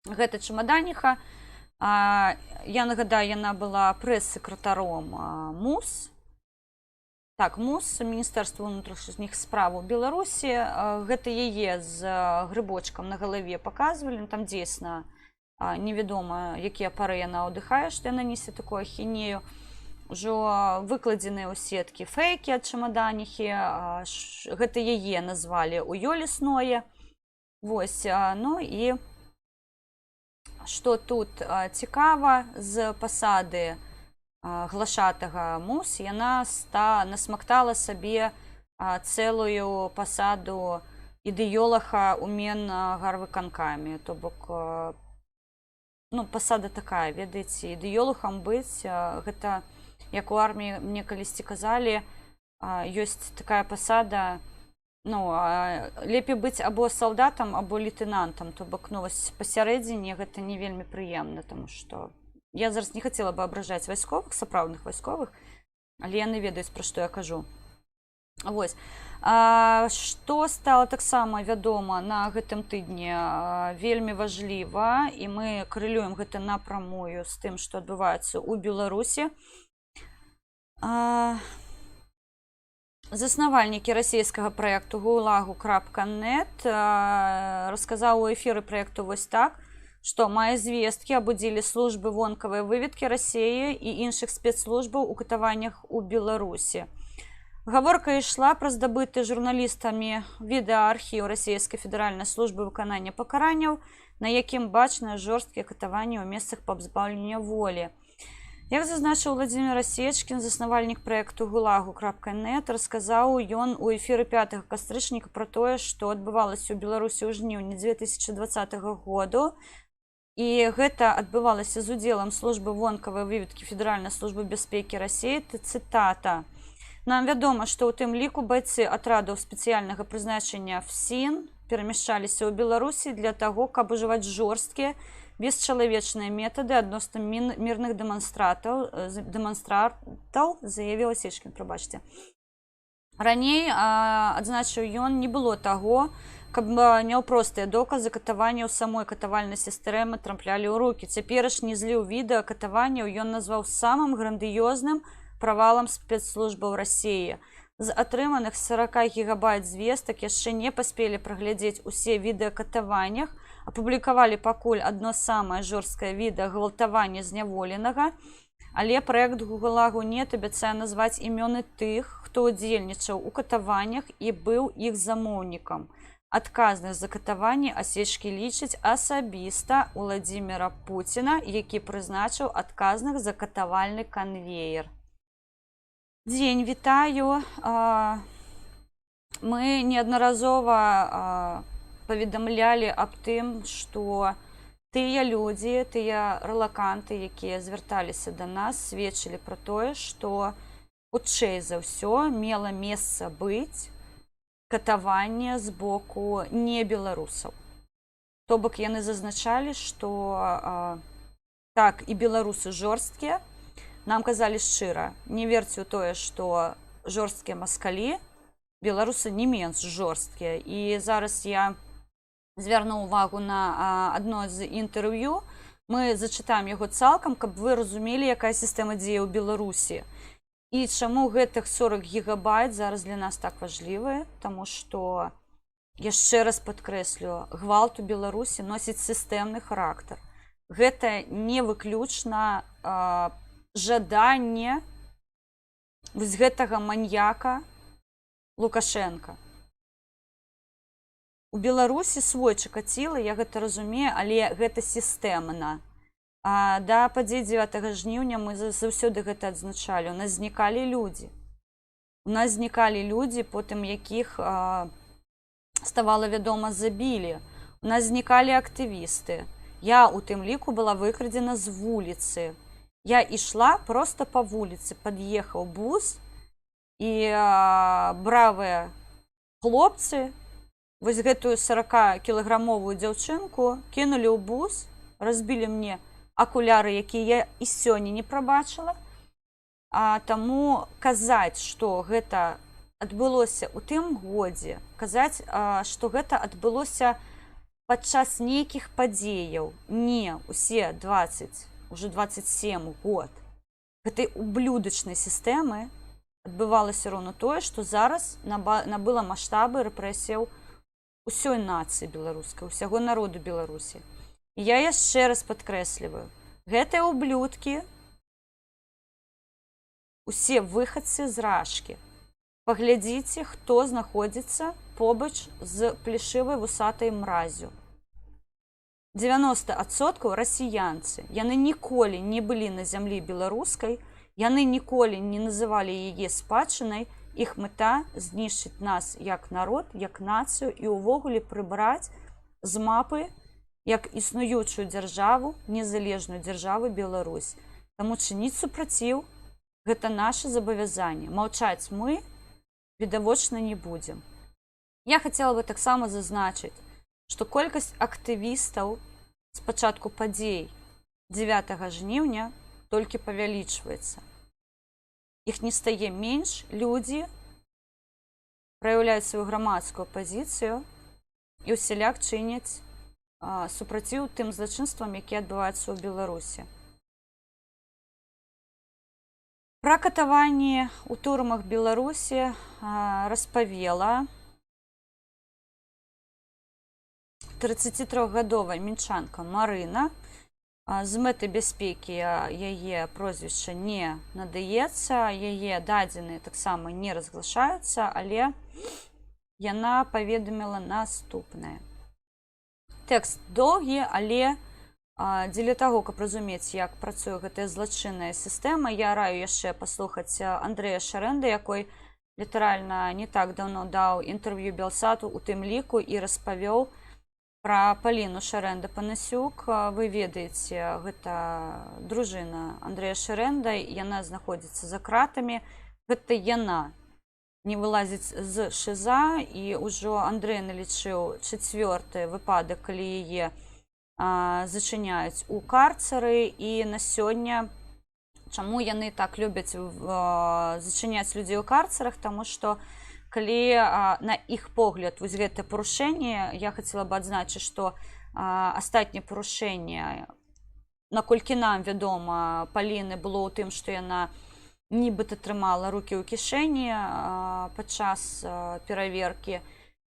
гэта чамаданіха. Я нагадаю, яна была прэс-сакратаром МУС. Так, МУС, Міністэрства ўнутраных спраў Беларусі. Гэта яе з грыбочкам на галаве паказвалі. Там дзейсна невядома, якія пары яна ўдыхае, што яна несе такую ахінею. Ужо выкладзеныя ў сеткі фэйкі ад чамаданіхі. Гэта яе назвалі у ёлесное. Вось, ну і што тут цікава, з пасады глашатага МУС яна насмактала сабе цэлую пасаду ідэолага ў Менгарвыканкаме. То бок, пасада такая, ведаеце, ідэолагам быць, гэта, як у арміі мне калісьці казалі, ёсць такая пасада, лепей быць або салдатам, або лейтенантам. То бок, пасярэдзіне гэта не вельмі прыемна, таму што я зараз не хацела бы абражаць вайсковых, сапраўдных вайсковых, але яны ведаюць, пра што я кажу. Вось. Што стала таксама вядома на гэтым тыдні вельмі важліва, і мы карэлюем гэта напрамую з тым, што адбываецца ў Беларусі. Заснавальнікі расійскага праекту gulag.net расказаў у эфіры праекту вось так, што мае звесткі абудзілі службы вонкавай выведкі Расіі і іншых спецслужбаў у катаваннях у Беларусі. Гаворка ішла пра здабыты журналістамі відэаархіў расійскай федэральнай службы выканання пакаранняў, на якім бачныя жорсткія катаванні ў месцах пазбаўлення волі. Як зазначыў Владзімір Асечкін, заснавальнік праекту gulag.net, расказаў ён у эфіры 5 кастрычніка пра тое, што адбывалася ў Беларусі ў жніўні 2020 году. І гэта адбывалася з удзелам службы вонкавай выведкі Федэральнай службы бяспекі Расіі. Цытата. Нам вядома, што ў тым ліку байцы атрадаў спецыяльнага прызначэння ФСІН перамяшчаліся ў Беларусі для таго, каб ужываць жорсткія, бесчалавечныя метады адносна мірных дэманстратаў, заявіў Асечкін, прабачце. Раней, адзначыў ён, не было таго, каб няўпростыя доказы катаванняў самой катавальнай сістэмы траплялі ў рукі. Цяперашні зліў відэа катаванняў ён назваў самым грандыёзным правалам спецслужбаў Расіі. З атрыманых 40 гігабайт звестак яшчэ не паспелі праглядзець усе відэа катаваннях, апублікавалі пакуль адно самае жорсткае відэа гвалтавання зняволенага, але праект gulag.net абяцае назваць імёны тых, хто ўдзельнічаў у катаваннях і быў іх замоўнікам. Адказных за катаванні Асечкі лічыць асабіста Владзіміра Пуціна, які прызначыў адказных за катавальны канвеер. Дзень, вітаю. Мы неаднаразова паведамлялі аб тым, што тыя людзі, тыя рэлаканты, якія звярталіся да нас, сведчылі пра тое, што хутчэй за ўсё мела месца быць катаванне з боку не беларусаў. То бок яны зазначалі, што так, і беларусы жорсткія. Нам казалі шчыра, не верце ў тое, што жорсткія маскалі, беларусы не менш жорсткія. І зараз я звярну ўвагу на адно з інтэрв'ю. Мы зачытаем яго цалкам, каб вы разумелі, якая сістэма дзея ў Беларусі. І чаму гэтых 40 гігабайт зараз для нас так важлівыя, таму што, яшчэ раз падкрэслю, гвалт у Беларусі носіць сістэмны характар. Гэта не выключна жаданне вось гэтага маньяка Лукашенка. У Беларусі свой Чыкаціла, я гэта разумею, але гэта сістэмна. Да падзей 9 жніўня мы заўсёды гэта адзначалі. У нас знікалі людзі. Потым якіх ставала вядома, забілі. У нас знікалі актывісты. Я у тым ліку была выкрадзена з вуліцы. Я ішла просто па вуліцы, пад'ехаў бус, і бравыя хлопцы вось гэтую 40-кілаграмовую дзяўчынку кінулі ў бус, разбілі мне акуляры, якія я і сёння не прабачыла. Таму казаць, што гэта адбылося ў тым годзе, казаць, што гэта адбылося падчас нейкіх падзеяў, не усе 20, уже 27 год гэтай ублюдачнай сістэмы адбывалася роўна тое, што зараз набыла маштабы рэпрэсіяў усёй нацыі беларускай, усяго народу Беларусі. І я яшчэ раз падкрэсліваю, гэтыя ублюдкі, усе выхадцы з Рашкі. Паглядзіце, хто знаходзіцца побач з плешывай вусатай мразю. 90% расіянцы. Яны ніколі не былі на зямлі беларускай, яны ніколі не называлі яе спадчынай. Іх мэта знішчыць нас як народ, як нацыю і ўвогуле прыбраць з мапы як існуючую дзяржаву, незалежную дзяржаву Беларусь. Таму чыніць супраціў – гэта наша забавязанне. Маўчаць мы відавочна не будзем. Я хацела бы таксама зазначыць, што колькасць актывістаў з пачатку падзей 9 жніўня толькі павялічваецца. Іх не стае менш, людзі праяўляюць сваю грамадскую пазіцыю і ўсяляк чыняць супраціў тым злачынствам, якія адбываюцца ў Беларусі. Пра катаванні ў турмах Беларусі распавела 33-гадовая мінчанка Марына, З мэтай бяспекі яе прозвішча не надаецца, яе дадзеныя таксама не разглашаюцца, але яна паведаміла наступнае. Тэкст доўгі, але дзеля таго, каб разумець, як працуе гэтая злачынная сістэма, я раю яшчэ паслухаць Андрэя Шарэнда, якой літаральна не так даўно даў інтэрв'ю Белсату, у тым ліку і распавёў пра Паліну Шарэнда-Панасюк. Вы ведаеце, гэта дружына Андрэя Шарэнда, яна знаходзіцца за кратамі. Гэта яна не вылазіць з ШИЗа, і ўжо Андрэй налічыў 4-ты выпадак, калі яе зачыняюць у карцары. І на сёння, чаму яны так любяць зачыняць людзей у карцарах, таму што калі на іх погляд вось гэтае парушэнне, я хацела бы адзначыць, што астатняе парушэнне, наколькі нам вядома, Паліны было ў тым, што яна нібыта трымала рукі ў кішэні падчас пераверкі.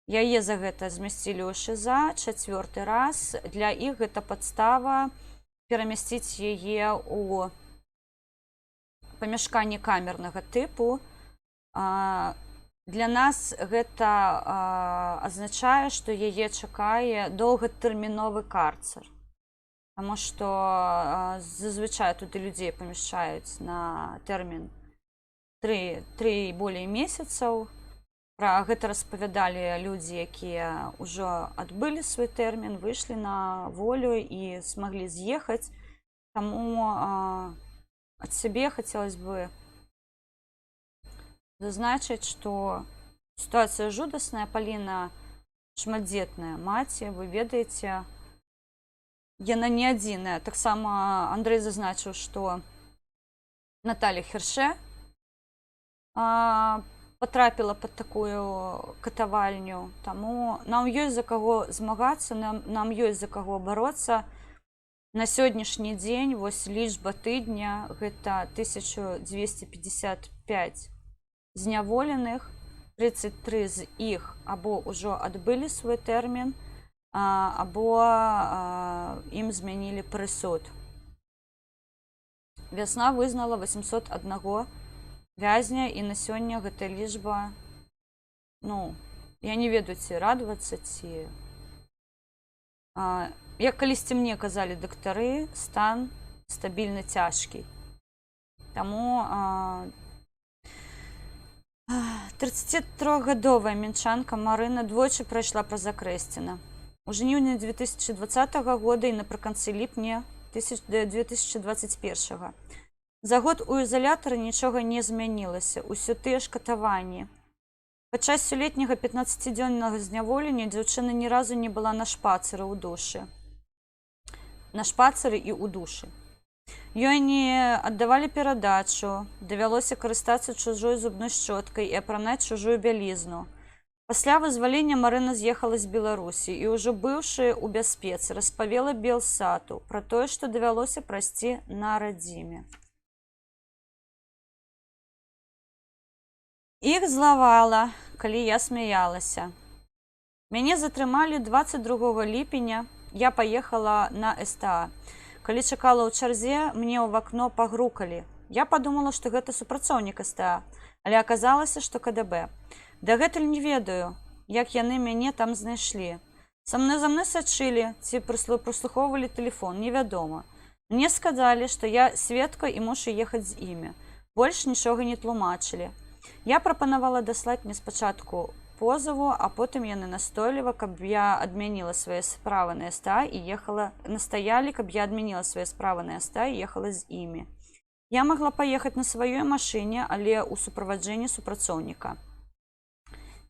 Яе за гэта змясцілі ў ШИЗа 4-ты раз. Для іх гэта падстава перамясціць яе ў памяшканні камернага тыпу. Для нас гэта азначае, што яе чакае доўгатэрміновы карцар. Таму што зазвычай туды людзей памяшчаюць на тэрмін 3 і болей месяцаў. Пра гэта распавядалі людзі, якія ўжо адбылі свой тэрмін, выйшлі на волю і смаглі з'ехаць. Таму ад сябе хацелось бы зазначыць, што сітуацыя жудасная. Паліна шматдзетная маці, вы ведаеце, яна не адзіная. Таксама Андрэй зазначыў, што Наталя Херше патрапіла пад такую катавальню. Таму нам ёсць за каго змагацца, нам ёсць за каго бароцца. На сённяшні дзень вось лічба тыдня – гэта 1255 зняволеных, 33 з іх або ўжо адбылі свой тэрмін, або ім змянілі прысуд. Вясна вызнала 801 вязня, і на сёння гэтая лічба, я не ведаю, ці радавацца, ці... Як калісьці мне казалі дактары, стан стабільна цяжкі. Таму 33-гадовая мінчанка Марына двойчы прайшла праз Акрэсціна. У жніўні 2020 года і напрыканцы ліпня 2021. За год у ізалятары нічога не змянілася, усё тыя ж катаванні. Падчас сёлетняга 15-дзённага зняволення дзяўчына ні разу не была на шпацыры і ў душы. Ёй не аддавалі перадачу, давялося карыстацца чужой зубной шчоткай і апранаць чужую бялізну. Пасля вызвалення Марына з'ехала з Беларусі і ўжо быўшы ў бяспецы распавела Белсату пра тое, што давялося прайсці на радзіме. Іх злавала, калі я смяялася. Мяне затрымалі 22 ліпеня, я паехала на СТА. Калі чакала ў чарзе, мне ў вакно пагрукалі. Я падумала, што гэта супрацоўнік СТА, але аказалася, што КДБ. Дагэтуль не ведаю, як яны мяне там знайшлі. За мной сачылі, ці праслухоўвалі тэлефон, невядома. Мне сказалі, што я сведка і мушу ехаць з імі. Больш нічога не тлумачылі. Я прапанавала даслаць мне спачатку позову, а потым яны настойліва, каб я адмяніла свае справы на СТА і ехала, настаялі, каб я адмяніла свае справы на СТА і ехала з імі. Я магла паехаць на сваёй машыне, але ў суправаджэнні супрацоўніка.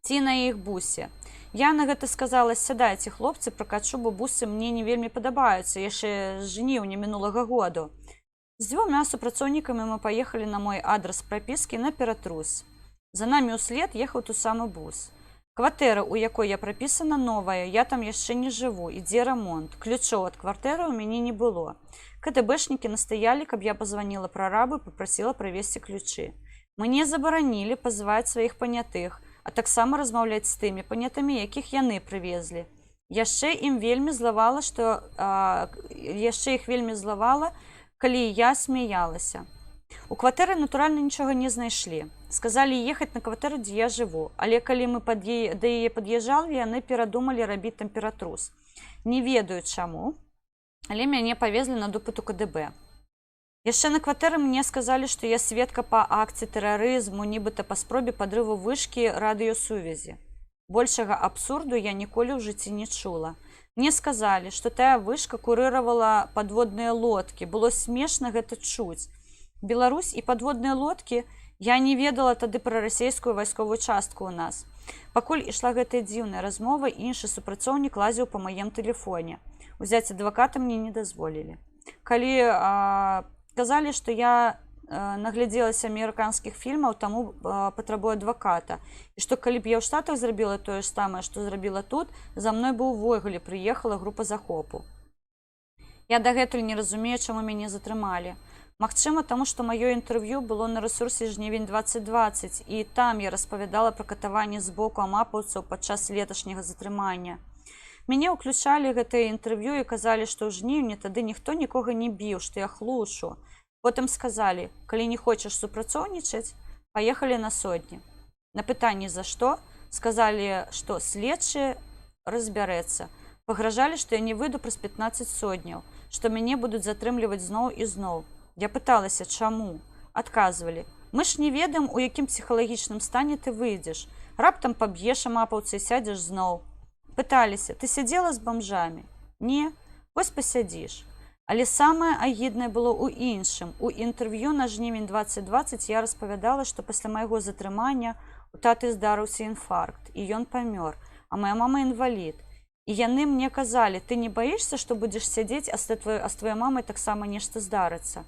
Ці на іх бусе. Я на гэта сказала: сядайце, хлопцы, пракачу, бо бусы мне не вельмі падабаюцца, яшчэ жніўня мінулага году. З 2 супрацоўнікамі мы паехалі на мой адрас прапіскі на Ператрус. За намі ўслед ехаў той самы бус. Кватэра, у якой я прапісана, новая, я там яшчэ не жыву, ідзе рамонт. Ключоў ад кватэры ў мяне не было. КДБшнікі настаялі, каб я пазваніла прарабу і папрасіла прывезці ключы. Мне забаранілі пазваць сваіх панятых, а таксама размаўляць з тымі панятамі, якіх яны прывезлі. Яшчэ ім вельмі злавала, яшчэ іх вельмі злавала, калі я смяялася. У кватэры, натуральна, нічога не знайшлі. Сказалі ехаць на кватэру, дзе я жыву. Але калі мы да яе пад'язджалі, яны перадумалі рабіць тэмператрус. Не ведаю чаму, але мяне павезлі на допыт у КДБ. Яшчэ на кватэры мне сказалі, што я сведка па акце тэрарызму, нібыта па спробе падрыву вышкі радыёсувязі. Большага абсурду я ніколі ў жыцці не чула. Мне сказалі, што тая вышка курыравала падводныя лодкі. Было смешна гэта чуць. Беларусь і падводныя лодкі, я не ведала тады пра расійскую вайсковую частку ў нас. Пакуль ішла гэтая дзіўная размова, іншы супрацоўнік лазіў па маім тэлефоне. Узяць адваката мне не дазволілі. Калі казалі, што я наглядзелася амерыканскіх фільмаў, таму патрабую адваката. І што калі б я ў Штатах зрабіла тое ж самае, што зрабіла тут, за мной бы ўвогуле прыехала група захопу. Я дагэтуль не разумею, чаму мяне затрымалі. Магчыма, таму што маё інтэрв'ю было на рэсурсе жнівень 2020, і там я распавядала пра катаванне з боку амапаўцаў падчас леташняга затрымання. Мяне ўключалі гэтае інтэрв'ю і казалі, што ў жніўні тады ніхто нікога не біў, што я хлушу. Потым сказалі, калі не хочаш супрацоўнічаць, паехалі на сотні. На пытанні за што, сказалі, што следчы разбярэцца. Пагражалі, што я не выйду праз 15 сотняў, што мяне будуць затрымліваць зноў і зноў. Я пыталася, чаму? Адказвалі, мы ж не ведаем, у якім псіхалагічным стане ты выйдзеш. Раптам паб'еш амапаўцы і сядзеш зноў. Пыталіся, ты сядзела з бамжамі? Не, вось пасядзіш. Але самае агіднае было ў іншым. У інтэрв'ю на жнівень 2020 я распавядала, што пасля майго затрымання у таты здарыўся інфаркт, і ён памёр, а моя мама інвалід. І яны мне казалі, ты не баішся, што будзеш сядзець, а з твоей мамай таксама нешта здарыцца.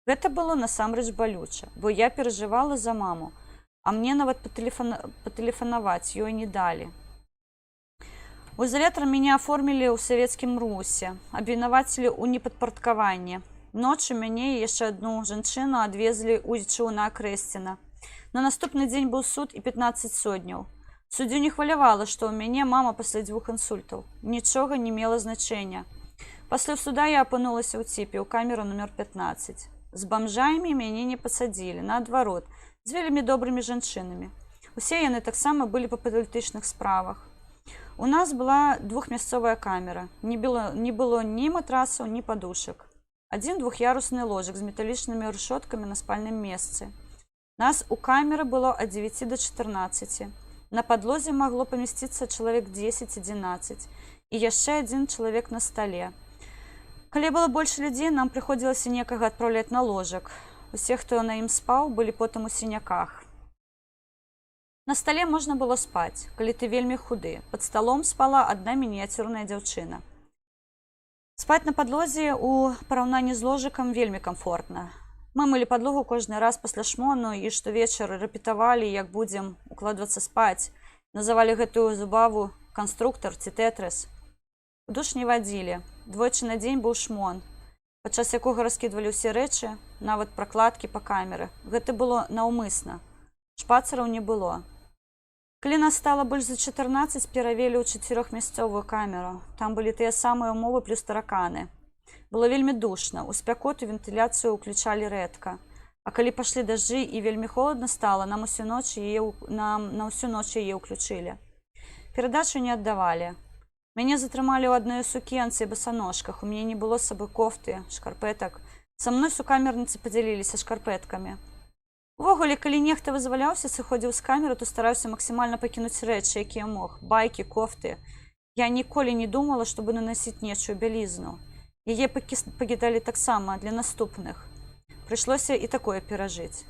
Гэта было насамрэч балюча, бо я перажывала за маму, а мне нават патэлефанаваць ёй не далі. У изолятор меня оформілі ў савецкім русе, абвінавацілі ў непадпарадкаванні. Ноччу мяне і яшчэ адну жанчыну адвезлі ў Ічуна Акрэсціна. На наступны дзень быў суд і 15 сотняў. Суддзю не хвалявала, што ў мяне мама пасля 2 інсультаў. Нічога не мела значэння. Пасля суда я апынулася ў ціпе, ў камеру нумер 15. З бамжамі мяне не пасадзілі, наадварот, з вельмі добрымі жанчынамі. Усе яны таксама былі па палітычных справах. У нас была двухмясцовая камера. Не было ні матрасаў, ні падушак. Адзін двух'ярусны ложак з металічнымі рашоткамі на спальным месцы. Нас у камеры было ад 9 до 14. На падлозе магло памясціцца чалавек 10-11. І яшчэ адзін чалавек на стале. Калі было больш людзей, нам прыходзілася некага адпраўляць на ложак. Усе, хто на ім спаў, былі потым у сіняках. На стале можна было спаць, калі ты вельмі худы. Пад сталом спала адна мініяцюрная дзяўчына. Спаць на падлозе ў параўнанні з ложыкам вельмі камфортна. Мы мылі падлогу кожны раз пасля шмону і штовечар рэпетавалі, як будзем укладвацца спаць. Называлі гэтую забаву канструктар ці тэтрыс. У душ не вадзілі. Двойчы на дзень быў шмон, падчас якога раскідвалі ўсе рэчы, нават пракладкі па камеры. Гэта было наўмысна. Шпацараў не было. Калі нас стала больш за 14, перавелі ў 4-мясцовую камеру. Там былі тыя самыя ўмовы плюс тараканы. Было вельмі душна, у спякоту вентыляцыю ўключалі рэдка. А калі пашлі дажджы і вельмі холадна стала, на ўсю ноч яе ўключылі. Перадачу не аддавалі. Мяне затрымалі ў адной сукенцы і басаножках. У мяне не было з сабой кофты, шкарпэтак. Са мной сукамерніцы падзяліліся шкарпэткамі. Увогуле, калі нехта вызваляўся, сыходзіў з камеры, то стараўся максімальна пакінуць рэчы, якія мог. Байкі, кофты. Я ніколі не думала, што буду насіць нечую бялізну. Яе пакідалі таксама для наступных. Прыйшлося і такое перажыць.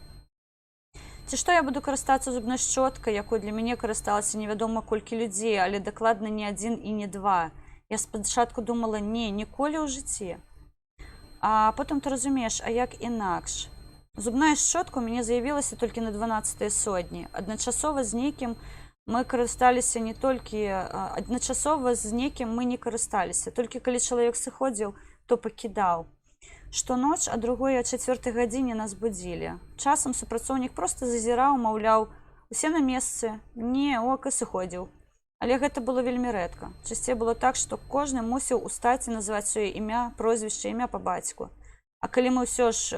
Ці што я буду карыстацца зубной шчоткай, якой для мяне карысталася невядома колькі людзей, але дакладна не адзін і не два. Я спачатку думала, ніколі ў жыцці. А потым ты разумееш, а як інакш? Зубная шчотка ў мяне з'явілася толькі на 12 сотні. Адначасова з некім мы не карысталіся. Толькі калі чалавек сыходзіў, то пакідаў. Штоноч, а другой, а 4 гадзіне нас будзілі. Часам супрацоўнік проста зазіраў, маўляў, усе на месцы, не, ок, і сыходзіў. Але гэта было вельмі рэдка. Часцей было так, што кожны мусіў устаць і назваць сваё імя, прозвішча, імя па бацьку. А калі мы ўсё ж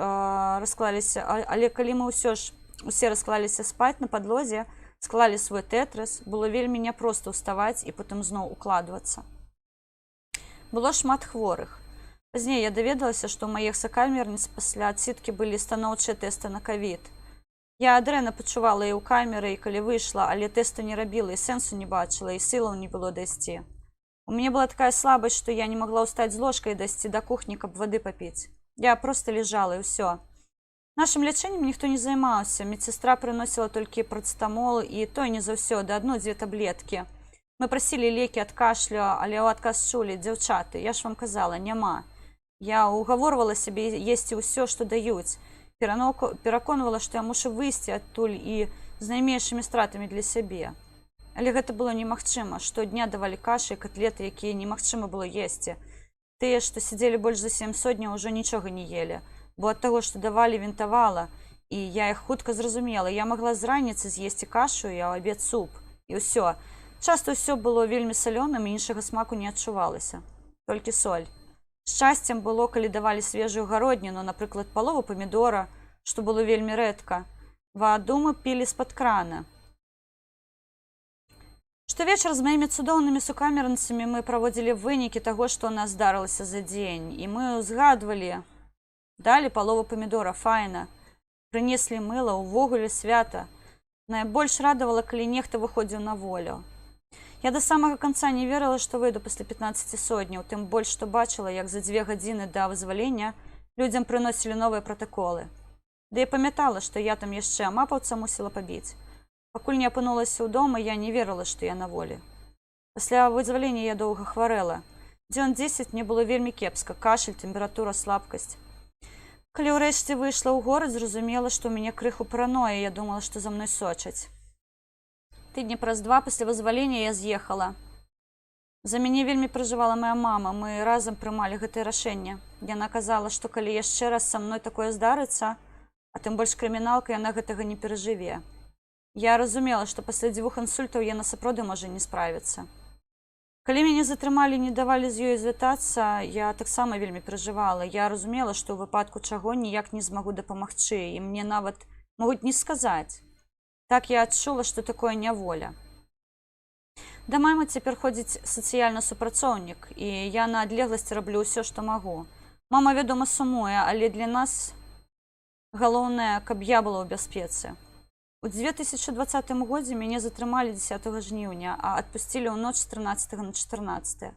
расклаліся, але калі мы ўсё ж усе расклаліся спаць на падлозе, склалі свой тэтрыс, было вельмі няпроста ўставаць і потым зноў укладвацца. Было шмат хворых. Пазней я даведалася, што ў маіх сакамерніц пасля адсідкі былі станоўчыя тэсты на ковід. Я дрэнна пачувала і ў камеры, і калі выйшла, але тэсту не рабіла, і сэнсу не бачыла, і сілаў не было дайсці. У мяне была такая слабасць, што я не магла ўстаць з ложка і дайсці да кухні, каб вады папіць. Я проста лежала, і ўсё. Нашым лячэннем ніхто не займаўся. Медсестра прыносіла толькі працэтамол, і той не заўсёды, 1-2 таблеткі. Мы прасілі лекі ад кашлю, але ў адказ чулі: дзяўчаты, я ж вам казала, няма. Я угаворвала сябе есці ўсё, што даюць. Пераконвала, што я мушу выйсці адтуль і з найменшымі стратамі для сябе. Але гэта было немагчыма. Штодня давалі кашы і катлеты, якія немагчыма было есці. Тыя, што сядзелі больш за 7 сотняў, ужо нічога не елі. Бо ад таго, што давалі, вінтавала. І я іх хутка зразумела. Я магла з раніцы з'есці кашу, а ў абед суп. І ўсё. Часта ўсё было вельмі салёным, і іншага смаку не адчувалася. Толькі соль. Шчасцем было, калі давалі свежую гародніну, напрыклад, палову памідора, што было вельмі рэдка. Ваду мы пілі з-пад крана. Штовечар з маімі цудоўнымі сукамерніцамі мы праводзілі вынікі таго, што ў нас здарылася за дзень. І мы ўзгадвалі, далі палову памідора, файна. Прынеслі мыла, увогуле свята. Найбольш радавала, калі нехта выходзіў на волю. Я да самага канца не верыла, што выйду пасля 15 сотняў, тым больш, што бачыла, як за 2 гадзіны да вызвалення людзям прыносілі новыя пратаколы. Да і памятала, што я там яшчэ амапаўца мусіла пабіць. Пакуль не апынулася ў дома, я не верыла, што я на волі. Пасля вызвалення я доўга хварэла. Дзён 10 мне было вельмі кепска, кашель, тэмпература, слабкасць. Калі ўрэшце выйшла ў горад, зразумела, што ў мяне крыху параноя, я думала, што за мной сочаць. Тыдні праз 2 пасля вызвалення я з'ехала. За мяне вельмі пражывала моя мама, мы разам прымалі гэтае рашэнне. Яна казала, што калі яшчэ раз са мной такое здарыцца, а тым больш крыміналка, яна гэтага не перажыве. Я разумела, што пасля 2 інсультаў яна сапраўды можа не справіцца. Калі мяне затрымалі і не давалі з ёй звятацца, я таксама вельмі перажывала. Я разумела, што ў выпадку чаго ніяк не змагу дапамагчы, і мне нават могуць не сказаць. Так я адчула, што такое няволя. Да мамы цяпер ходзіць сацыяльны супрацоўнік, і я на адлегласці раблю ўсё, што магу. Мама, вядома, сумуе, але для нас галоўнае, каб я была ў бяспецы. У 2020 годзе мяне затрымалі 10 жніўня, а адпусцілі ў ноч з 13 на 14.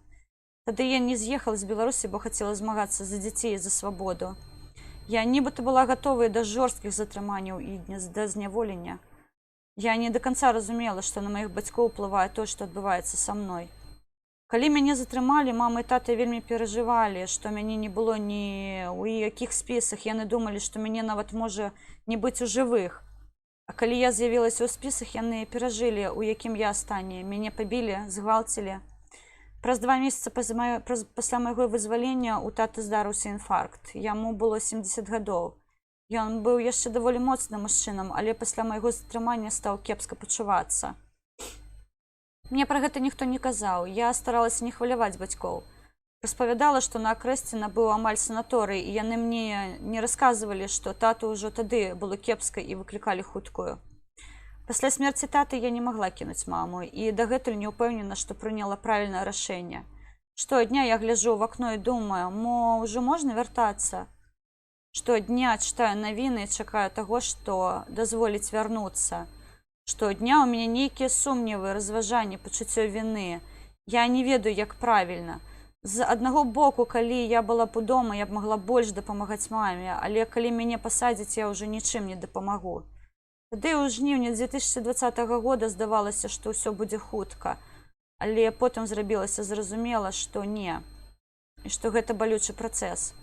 Тады я не з'ехала з Беларусі, бо хацела змагацца за дзяцей і за свабоду. Я нібыта была гатовая да жорсткіх затрыманняў і да зняволення. Я не до канца разумела, што на маіх бацькоў уплывае тое, што адбываецца са мной. Калі мяне затрымалі, мама і тата вельмі перажывалі, што мяне не было ні ў якіх спісах. Яны думалі, што мяне нават можа не быць у жывых. А калі я з'явілася ў спісах, яны перажылі, у якім я стане. Мяне пабілі, згвалцілі. Праз 2 месяцы пасля майго вызвалення у таты здарыўся інфаркт. Яму было 70 гадоў. Ён быў яшчэ даволі моцным мужчынам, але пасля майго затрымання стаў кепска пачувацца. Мне пра гэта ніхто не казаў. Я старалася не хваляваць бацькоў. Распавядала, што на акрэсце набыў амаль санаторый, і яны мне не расказвалі, што тату ўжо тады было кепска і выклікалі хуткую. Пасля смерці таты я не магла кінуць маму, і дагэтуль не ўпэўнена, што прыняла правільнае рашэнне. Штодня я гляджу ў акно і думаю, ўжо можна вяртацца. Штодня читаю навіны і чакаю таго, што дазволіць вярнуцца. Штодня ў мяне нейкія сумневы, разважанні, пачуццё віны. Я не ведаю, як правільна. З аднаго боку, калі я была б удома, я б магла больш дапамагаць маме, але калі мяне пасадзяць, я ўжо нічым не дапамагу. Тады ў жніўні 2020 года здавалася, што ўсё будзе хутка, але потым зрабілася зразумела, што не, і што гэта балючы працэс.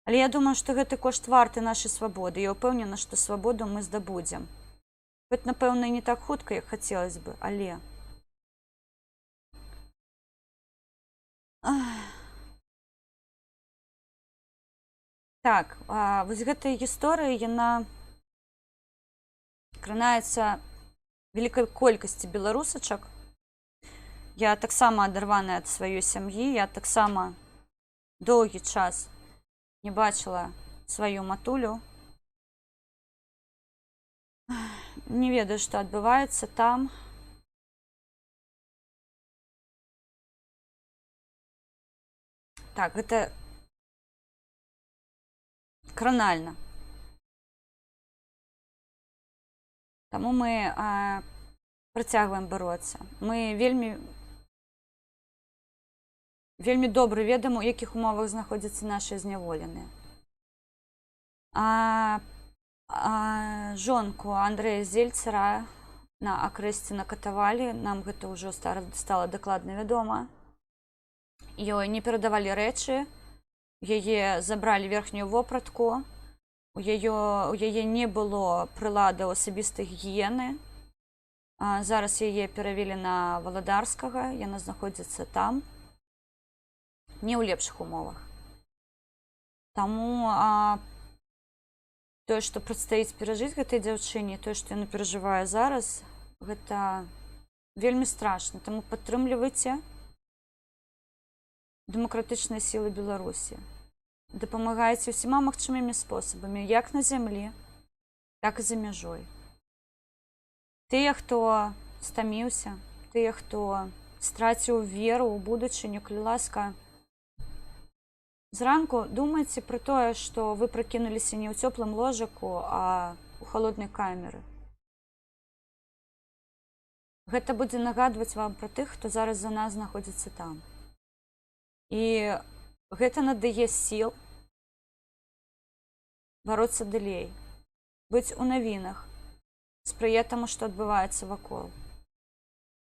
Але я думаю, што гэты кошт варты нашай свабоды. Я ўпэўнена, што свабоду мы здабудзем. Хоць, напэўна, не так хутка, як хацелася бы, але... Так, вось гэтая гісторыя, яна кранаецца вялікай колькасці беларусачак. Я таксама адарваная ад сваёй сям'і, я таксама доўгі час не бачыла сваю матулю. Не ведаю, што адбываецца там. Так, гэта кранальна. Таму мы працягваем бароцца. Мы вельмі добра ведаем, у якіх умовах знаходзяцца нашы зняволеныя. Жонку Андрэя Зельцера на акрэсце накатавалі, нам гэта ўжо стала дакладна вядома. Ёй не перадавалі рэчы, яе забралі верхнюю вопратку, у яе не было прыладаў асабістай гігіены. Зараз яе перавелі на Валадарскага, яна знаходзіцца там, не ў лепшых умовах. Таму тое, што прадстаіць перажыць гэтай дзяўчыне, тое, што яна перажывае зараз, гэта вельмі страшна. Таму падтрымлівайце дэмакратычныя сілы Беларусі. Дапамагайце ўсіма магчымымі спосабамі, як на зямлі, так і за мяжой. Тыя, хто стаміўся, тыя, хто страціў веру ў будучыню, калі ласка, зранку думайце пра тое, што вы пракінуліся не ў цёплым ложаку, а ў халоднай камеры. Гэта будзе нагадваць вам пра тых, хто зараз за нас знаходзіцца там. І гэта надае сіл бароцца далей, быць у навінах, спрыяць таму, што адбываецца вакол.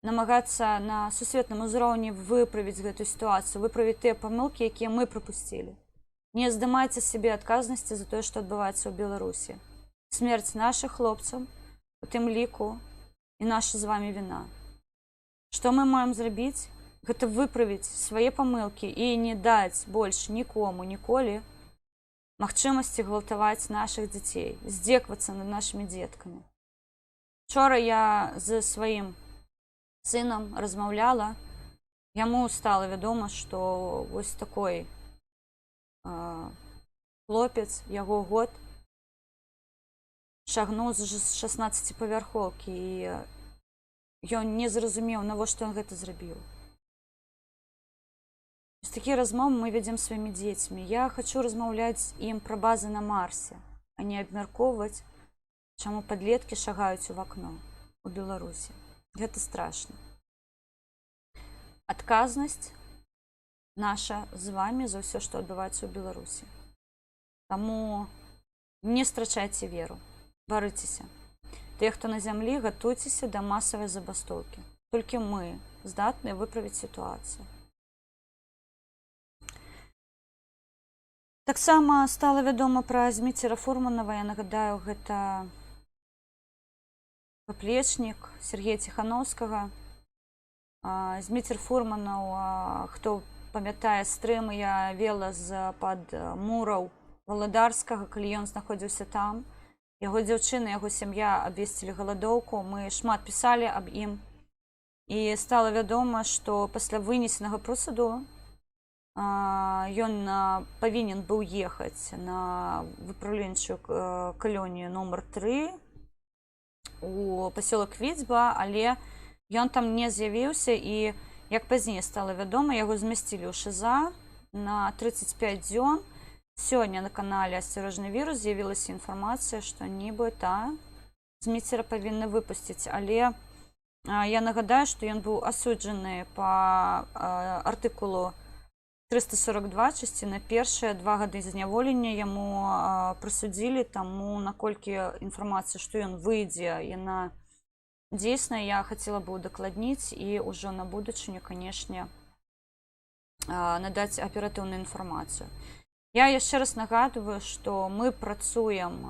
Намагацца на сусветным узроўні выправіць гэту сітуацыю, выправіць тыя памылкі, якія мы прапусцілі. Не здымайце сабе адказнасці за тое, што адбываецца ў Беларусі. Смерць нашых хлопцаў, у тым ліку, і наша з вамі віна. Што мы маем зрабіць? Гэта выправіць свае памылкі і не даць больш нікому ніколі магчымасці гвалтаваць нашых дзяцей, здзеквацца над нашымі дзеткамі. Учора я з сваім сынам размаўляла, яму стала вядома, што вось такой хлопец, яго год, шагнуў з 16-павярхоўкі, і ён не зразумеў, навошта ён гэта зрабіў. Такія размовы мы вядзем сваімі дзецьмі. Я хачу размаўляць ім пра базы на Марсе, а не абмяркоўваць, чаму падлеткі шагаюць у вакно у Беларусі. Гэта страшна. Адказнасць наша з вамі за ўсё, што адбываецца ў Беларусі. Таму не страчайце веру, барыцеся. Тыя, хто на зямлі, гатуйцеся да масавай забастоўкі. Толькі мы здатныя выправіць сітуацыю. Таксама стала вядома пра Зміцера Фурманова. Я нагадаю, гэта паплечнік Сергея Ціхановскага. Зміцер Фурманаў, хто памятае стрымы, я вела з-пад мураў Валадарскага, калі ён знаходзіўся там. Яго дзяўчына, яго сям'я абвесцілі галадоўку. Мы шмат пісалі аб ім. І стала вядома, што пасля вынесенага прысуду ён павінен быў ехаць на выпраўленчую калонію нумар 3 у пасёлак Віцьба, але ён там не з'явіўся, і, як пазней стала вядома, яго змясцілі ў ШЗА на 35 дзён. Сёння на канале «Асцярожны вірус» з'явілася інфармацыя, што нібыта Зміцера павінны выпусціць, але я нагадаю, што ён быў асуджаны па артыкулу 342, частина першая, 2 гады зняволення яму прысудзілі, таму наколькі інфармацыя, што ён выйдзе, яна дзейсная, я хацела бы удакладніць і ўжо на будучыню, канешне, надаць аператыўную інфармацыю. Я яшчэ раз нагадываю, што мы працуем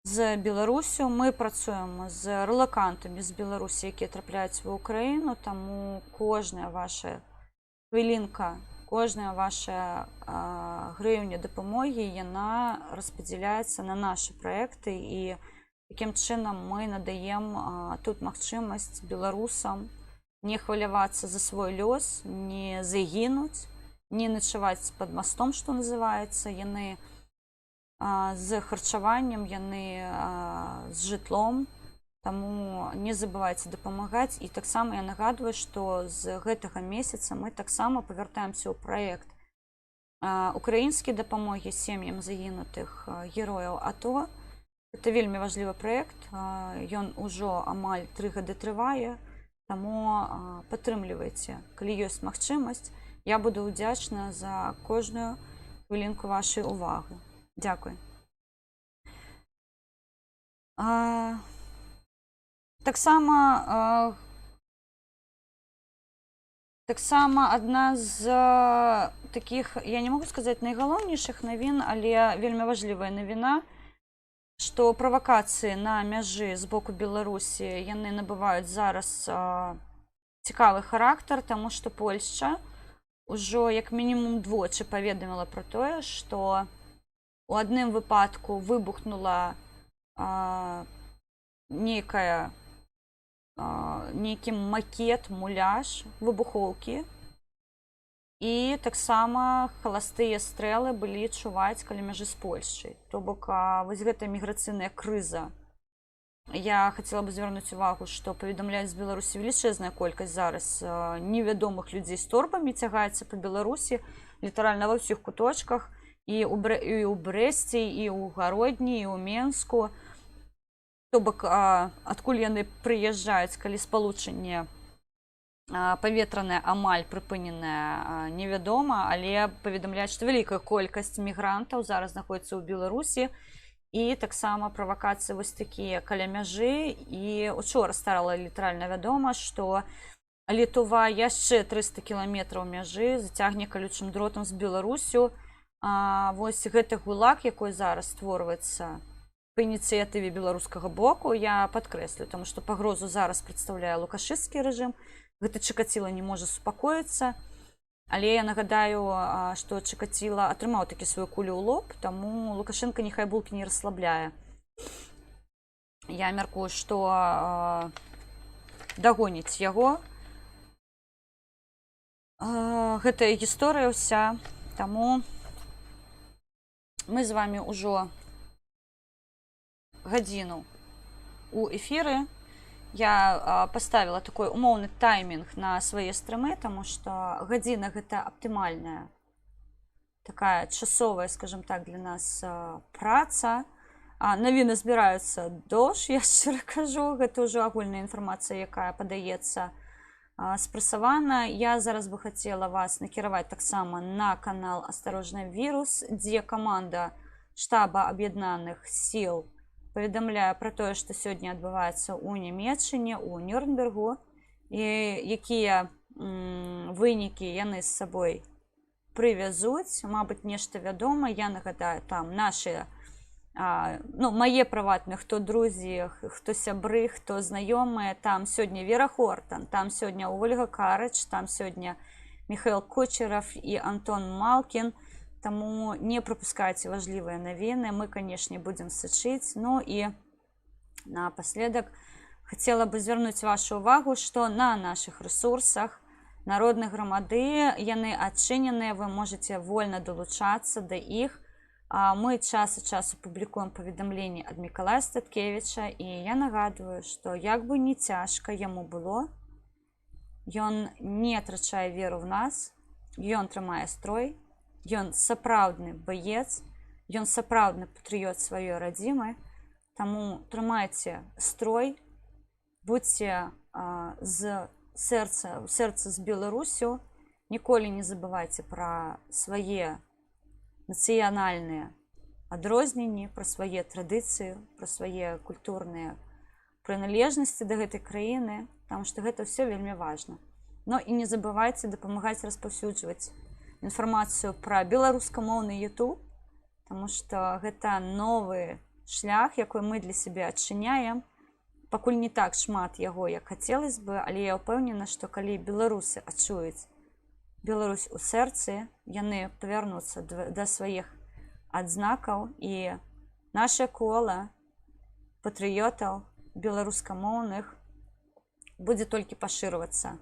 з Беларусю, мы працуем з рэлакантамі з Беларусі, якія трапляюць ва Ўкраіну, таму кожная ваша хвілінка, кожная ваша грыўня дапамогі, яна распадзяляецца на нашы праекты, і такім чынам мы надаем тут магчымасць беларусам не хвалявацца за свой лёс, не загінуць, не начаваць пад мастом, што называецца. Яны з харчаваннем, яны з жытлом. Таму не забывайце дапамагаць. І таксама я нагадваю, што з гэтага месяца мы таксама павяртаемся ў праект украінскай дапамогі сем'ям загінутых герояў АТО. Гэта вельмі важлівы праект. Ён ужо амаль 3 гады трывае. Таму падтрымлівайце, калі ёсць магчымасць. Я буду ўдзячна за кожную хвілінку вашай увагі. Дзякуй. Таксама адна з такіх, я не могу сказаць найгалоўнейшых навін, але вельмі важлівая навіна, што правакацыі на мяжы з боку Беларусі, яны набываюць зараз цікавы характар, таму што Польшча ўжо як мінімум двойчы паведаміла пра тое, што у адным выпадку выбухнула нейкі макет, муляж выбухоўкі, і таксама халастыя стрэлы былі чуваць каля мяжы з Польшчай. То бок вось гэта міграцыйная крыза. Я хацела бы звярнуць увагу, што паведамляюць з Беларусі велічэзная колькасць зараз невядомых людзей з торбамі цягаецца па Беларусі літаральна ва ўсіх куточках, і ў Брэсце, і ў Гародні, і ў Менску. То бок адкуль яны прыязджаюць, калі спалучэнне паветранае амаль прыпыненае, невядома, але паведамляюць, што вялікая колькасць мігрантаў зараз знаходзіцца ў Беларусі, і таксама правакацыі вось такія каля мяжы. І учора стала літаральна вядома, што Літва яшчэ 300 кіламетраў мяжы зацягне калючым дротам з Беларусю. Вось гэты гулаг, якой зараз створваецца па ініцыятыве беларускага боку, я падкрэслю, таму што пагрозу зараз прадстаўляе лукашысцкі рэжым. Гэты Чыкаціла не можа супакоіцца, але я нагадаю, што Чыкаціла атрымаў такі сваю кулю ў лоб, таму Лукашенка няхай булкі не расслабляе. Я мяркую, што дагоніць яго гэтая гісторыя ўся. Таму мы з вами ўжо гадзіну у эфіры. Я поставила такой умоўны таймінг на свае стрымы, таму што гадзіна гэта аптымальная такая часовая, скажем так, для нас праца. Навіны збіраюцца дождж, я шчыра кажу, гэта ўжо агульная інфармацыя, якая падаецца спрасавана. Я зараз бы хацела вас накіраваць таксама на канал «Асторожный вирус», дзе каманда штаба аб'яднаных сіл паведамляе пра тое, што сёння адбываецца ў Нямецчыне, у Нюрнбергу, і якія вынікі яны з сабой прывязуць. Мабыць, нешта вядома. Я нагадаю, там нашыя, мае прыватныя, хто друзі, хто сябры, хто знаёмыя. Там сёння Вера Хортан, там сёння Ольга Карыч, там сёння Михаил Кучеров і Антон Малкін. Таму не прапускайце важлівыя навіны. Мы, канешне, будзем сачыць. Ну і напаследак хацела бы звярнуць вашу увагу, што на нашых рэсурсах народнай грамады яны адчыненыя, вы можаце вольна далучацца да іх. Мы час ад часу публікуем паведамленні ад Мікалая Статкевіча, і я нагадваю, што як бы не цяжка яму было, ён не атрачае веру в нас, ён трымае строй, ён сапраўдны баец, ён сапраўдны патрыёт сваёй радзімы. Таму трымайце строй, будьце з сэрца з Беларусю, ніколі не забывайце пра свае нацыянальныя адрозненні, пра свае традыцыі, пра свае культурныя прыналежнасці да гэтай краіны, таму што гэта ўсё вельмі важна. Ну і не забывайце дапамагаць распаўсюджваць інфармацыю пра беларускамоўны YouTube, таму што гэта новы шлях, якой мы для сябе адчыняем. Пакуль не так шмат яго, як хацелось бы, але я ўпэўнена, што калі беларусы адчуюць Беларусь у сэрцы, яны павярнуцца да сваіх адзнакаў, і наша кола патрыётаў беларускамоўных будзе толькі пашырвацца.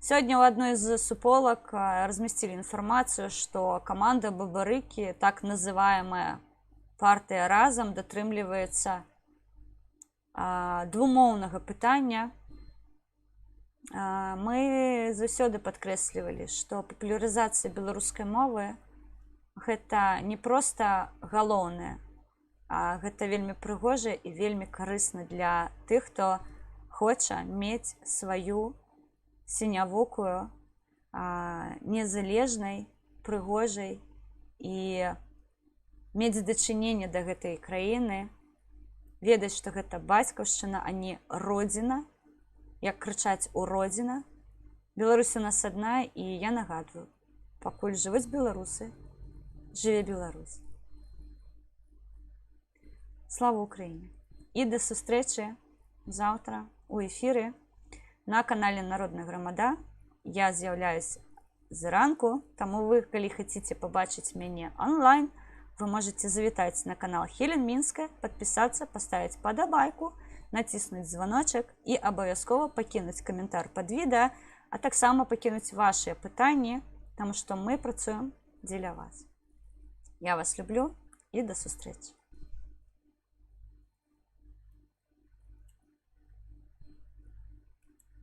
Сегодня у одной из суполок разместили информацию, что команда Бабарыкі, так называемая партия разом, дотрымліваецца двумоўнага пытання. Мы заўсёды падкрэслівалі, што папулярызацыя беларускай мовы гэта не проста галоўнае, а гэта вельмі прыгожа і вельмі карысна для тых, хто хоча мець сваю сінявокую, незалежнай, прыгожай і мець дачыненне да гэтай краіны, ведаць, што гэта бацькаўшчына, а не родзіна, як крычаць у родзіна. Беларусь у нас адна, і я нагадваю, пакуль жывуць беларусы, жыве Беларусь. Слава Украіне! І да сустрэчы заўтра у эфіры на канале Народная Грамада. Я з'яўляюсь зранку, таму вы, калі хаціце пабачыць мяне онлайн, вы можете завітаць на канал Хелен Мінская, падпісацца, паставіць падабайку, націснуць званочак і абавязкова пакінуць каментар пад відэа, а таксама пакінуць вашыя пытанні, таму што мы працуем дзеля вас. Я вас люблю і да сустрэчы!